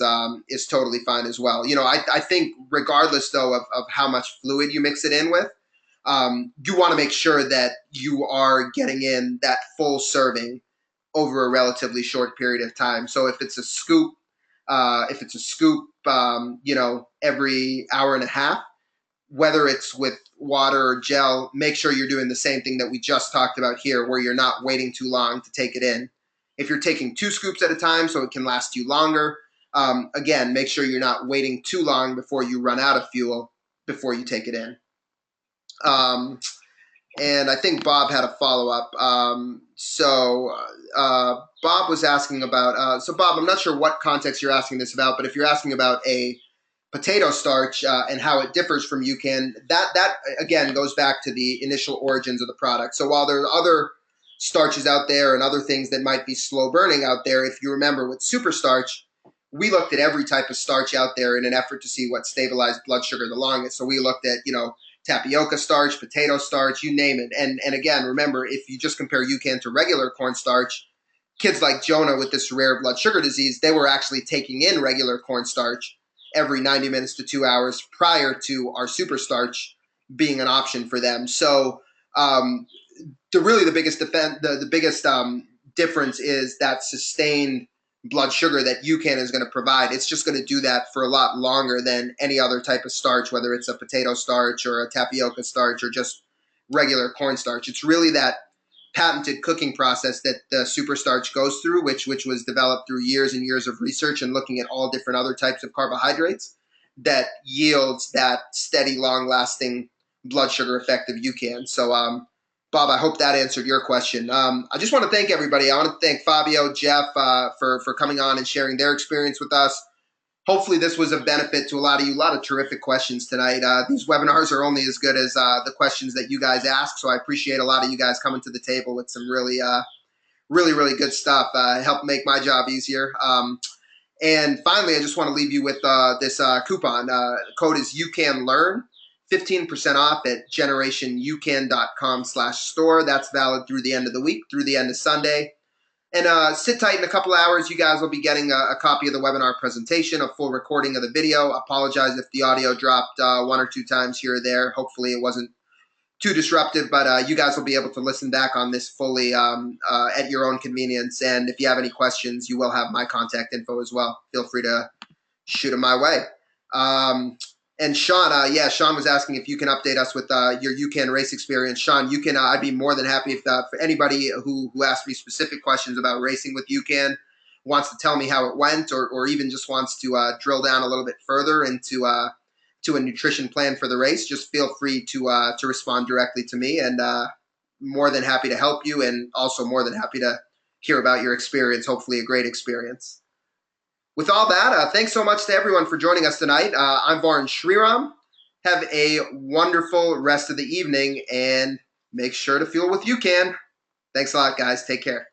S1: totally fine as well. I think regardless though of how much fluid you mix it in with, you want to make sure that you are getting in that full serving over a relatively short period of time. So if it's a scoop, every hour and a half, whether it's with water or gel, make sure you're doing the same thing that we just talked about here, where you're not waiting too long to take it in. If you're taking 2 scoops at a time so it can last you longer, again, make sure you're not waiting too long before you run out of fuel before you take it in. And I think Bob had a follow-up. Bob was asking about, so Bob, I'm not sure what context you're asking this about, but if you're asking about a potato starch and how it differs from UCAN, that again goes back to the initial origins of the product. So while there are other starches out there and other things that might be slow burning out there, if you remember with superstarch, we looked at every type of starch out there in an effort to see what stabilized blood sugar the longest. So we looked at, tapioca starch, potato starch, you name it. And again, remember, if you just compare UCAN to regular cornstarch, kids like Jonah with this rare blood sugar disease, they were actually taking in regular cornstarch every 90 minutes to 2 hours prior to our superstarch being an option for them. So the biggest difference is that sustained blood sugar that UCAN is going to provide. It's just going to do that for a lot longer than any other type of starch, whether it's a potato starch or a tapioca starch or just regular cornstarch. It's really that patented cooking process that the superstarch goes through, which was developed through years and years of research and looking at all different other types of carbohydrates that yields that steady, long-lasting blood sugar effect of UCAN. So, Bob, I hope that answered your question. I just want to thank everybody. I want to thank Fabio, Jeff, for coming on and sharing their experience with us. Hopefully this was of benefit to a lot of you. A lot of terrific questions tonight. These webinars are only as good as the questions that you guys ask, so I appreciate a lot of you guys coming to the table with some really good stuff. Helped make my job easier. And finally, I just want to leave you with this coupon. Code is UCANLEARN. 15% off at generationucan.com/store. That's valid through the end of the week, through the end of Sunday. And sit tight in a couple hours. You guys will be getting a copy of the webinar presentation, a full recording of the video. Apologize if the audio dropped 1 or 2 times here or there. Hopefully it wasn't too disruptive, but you guys will be able to listen back on this fully at your own convenience. And if you have any questions, you will have my contact info as well. Feel free to shoot them my way. And Sean, Sean was asking if you can update us with your UCAN race experience. Sean, you can. I'd be more than happy if for anybody who asked me specific questions about racing with UCAN wants to tell me how it went, or even just wants to drill down a little bit further into to a nutrition plan for the race. Just feel free to respond directly to me, and more than happy to help you, and also more than happy to hear about your experience. Hopefully, a great experience. With all that, thanks so much to everyone for joining us tonight. I'm Varun Shriram. Have a wonderful rest of the evening, and make sure to fuel with UCAN. Thanks a lot, guys. Take care.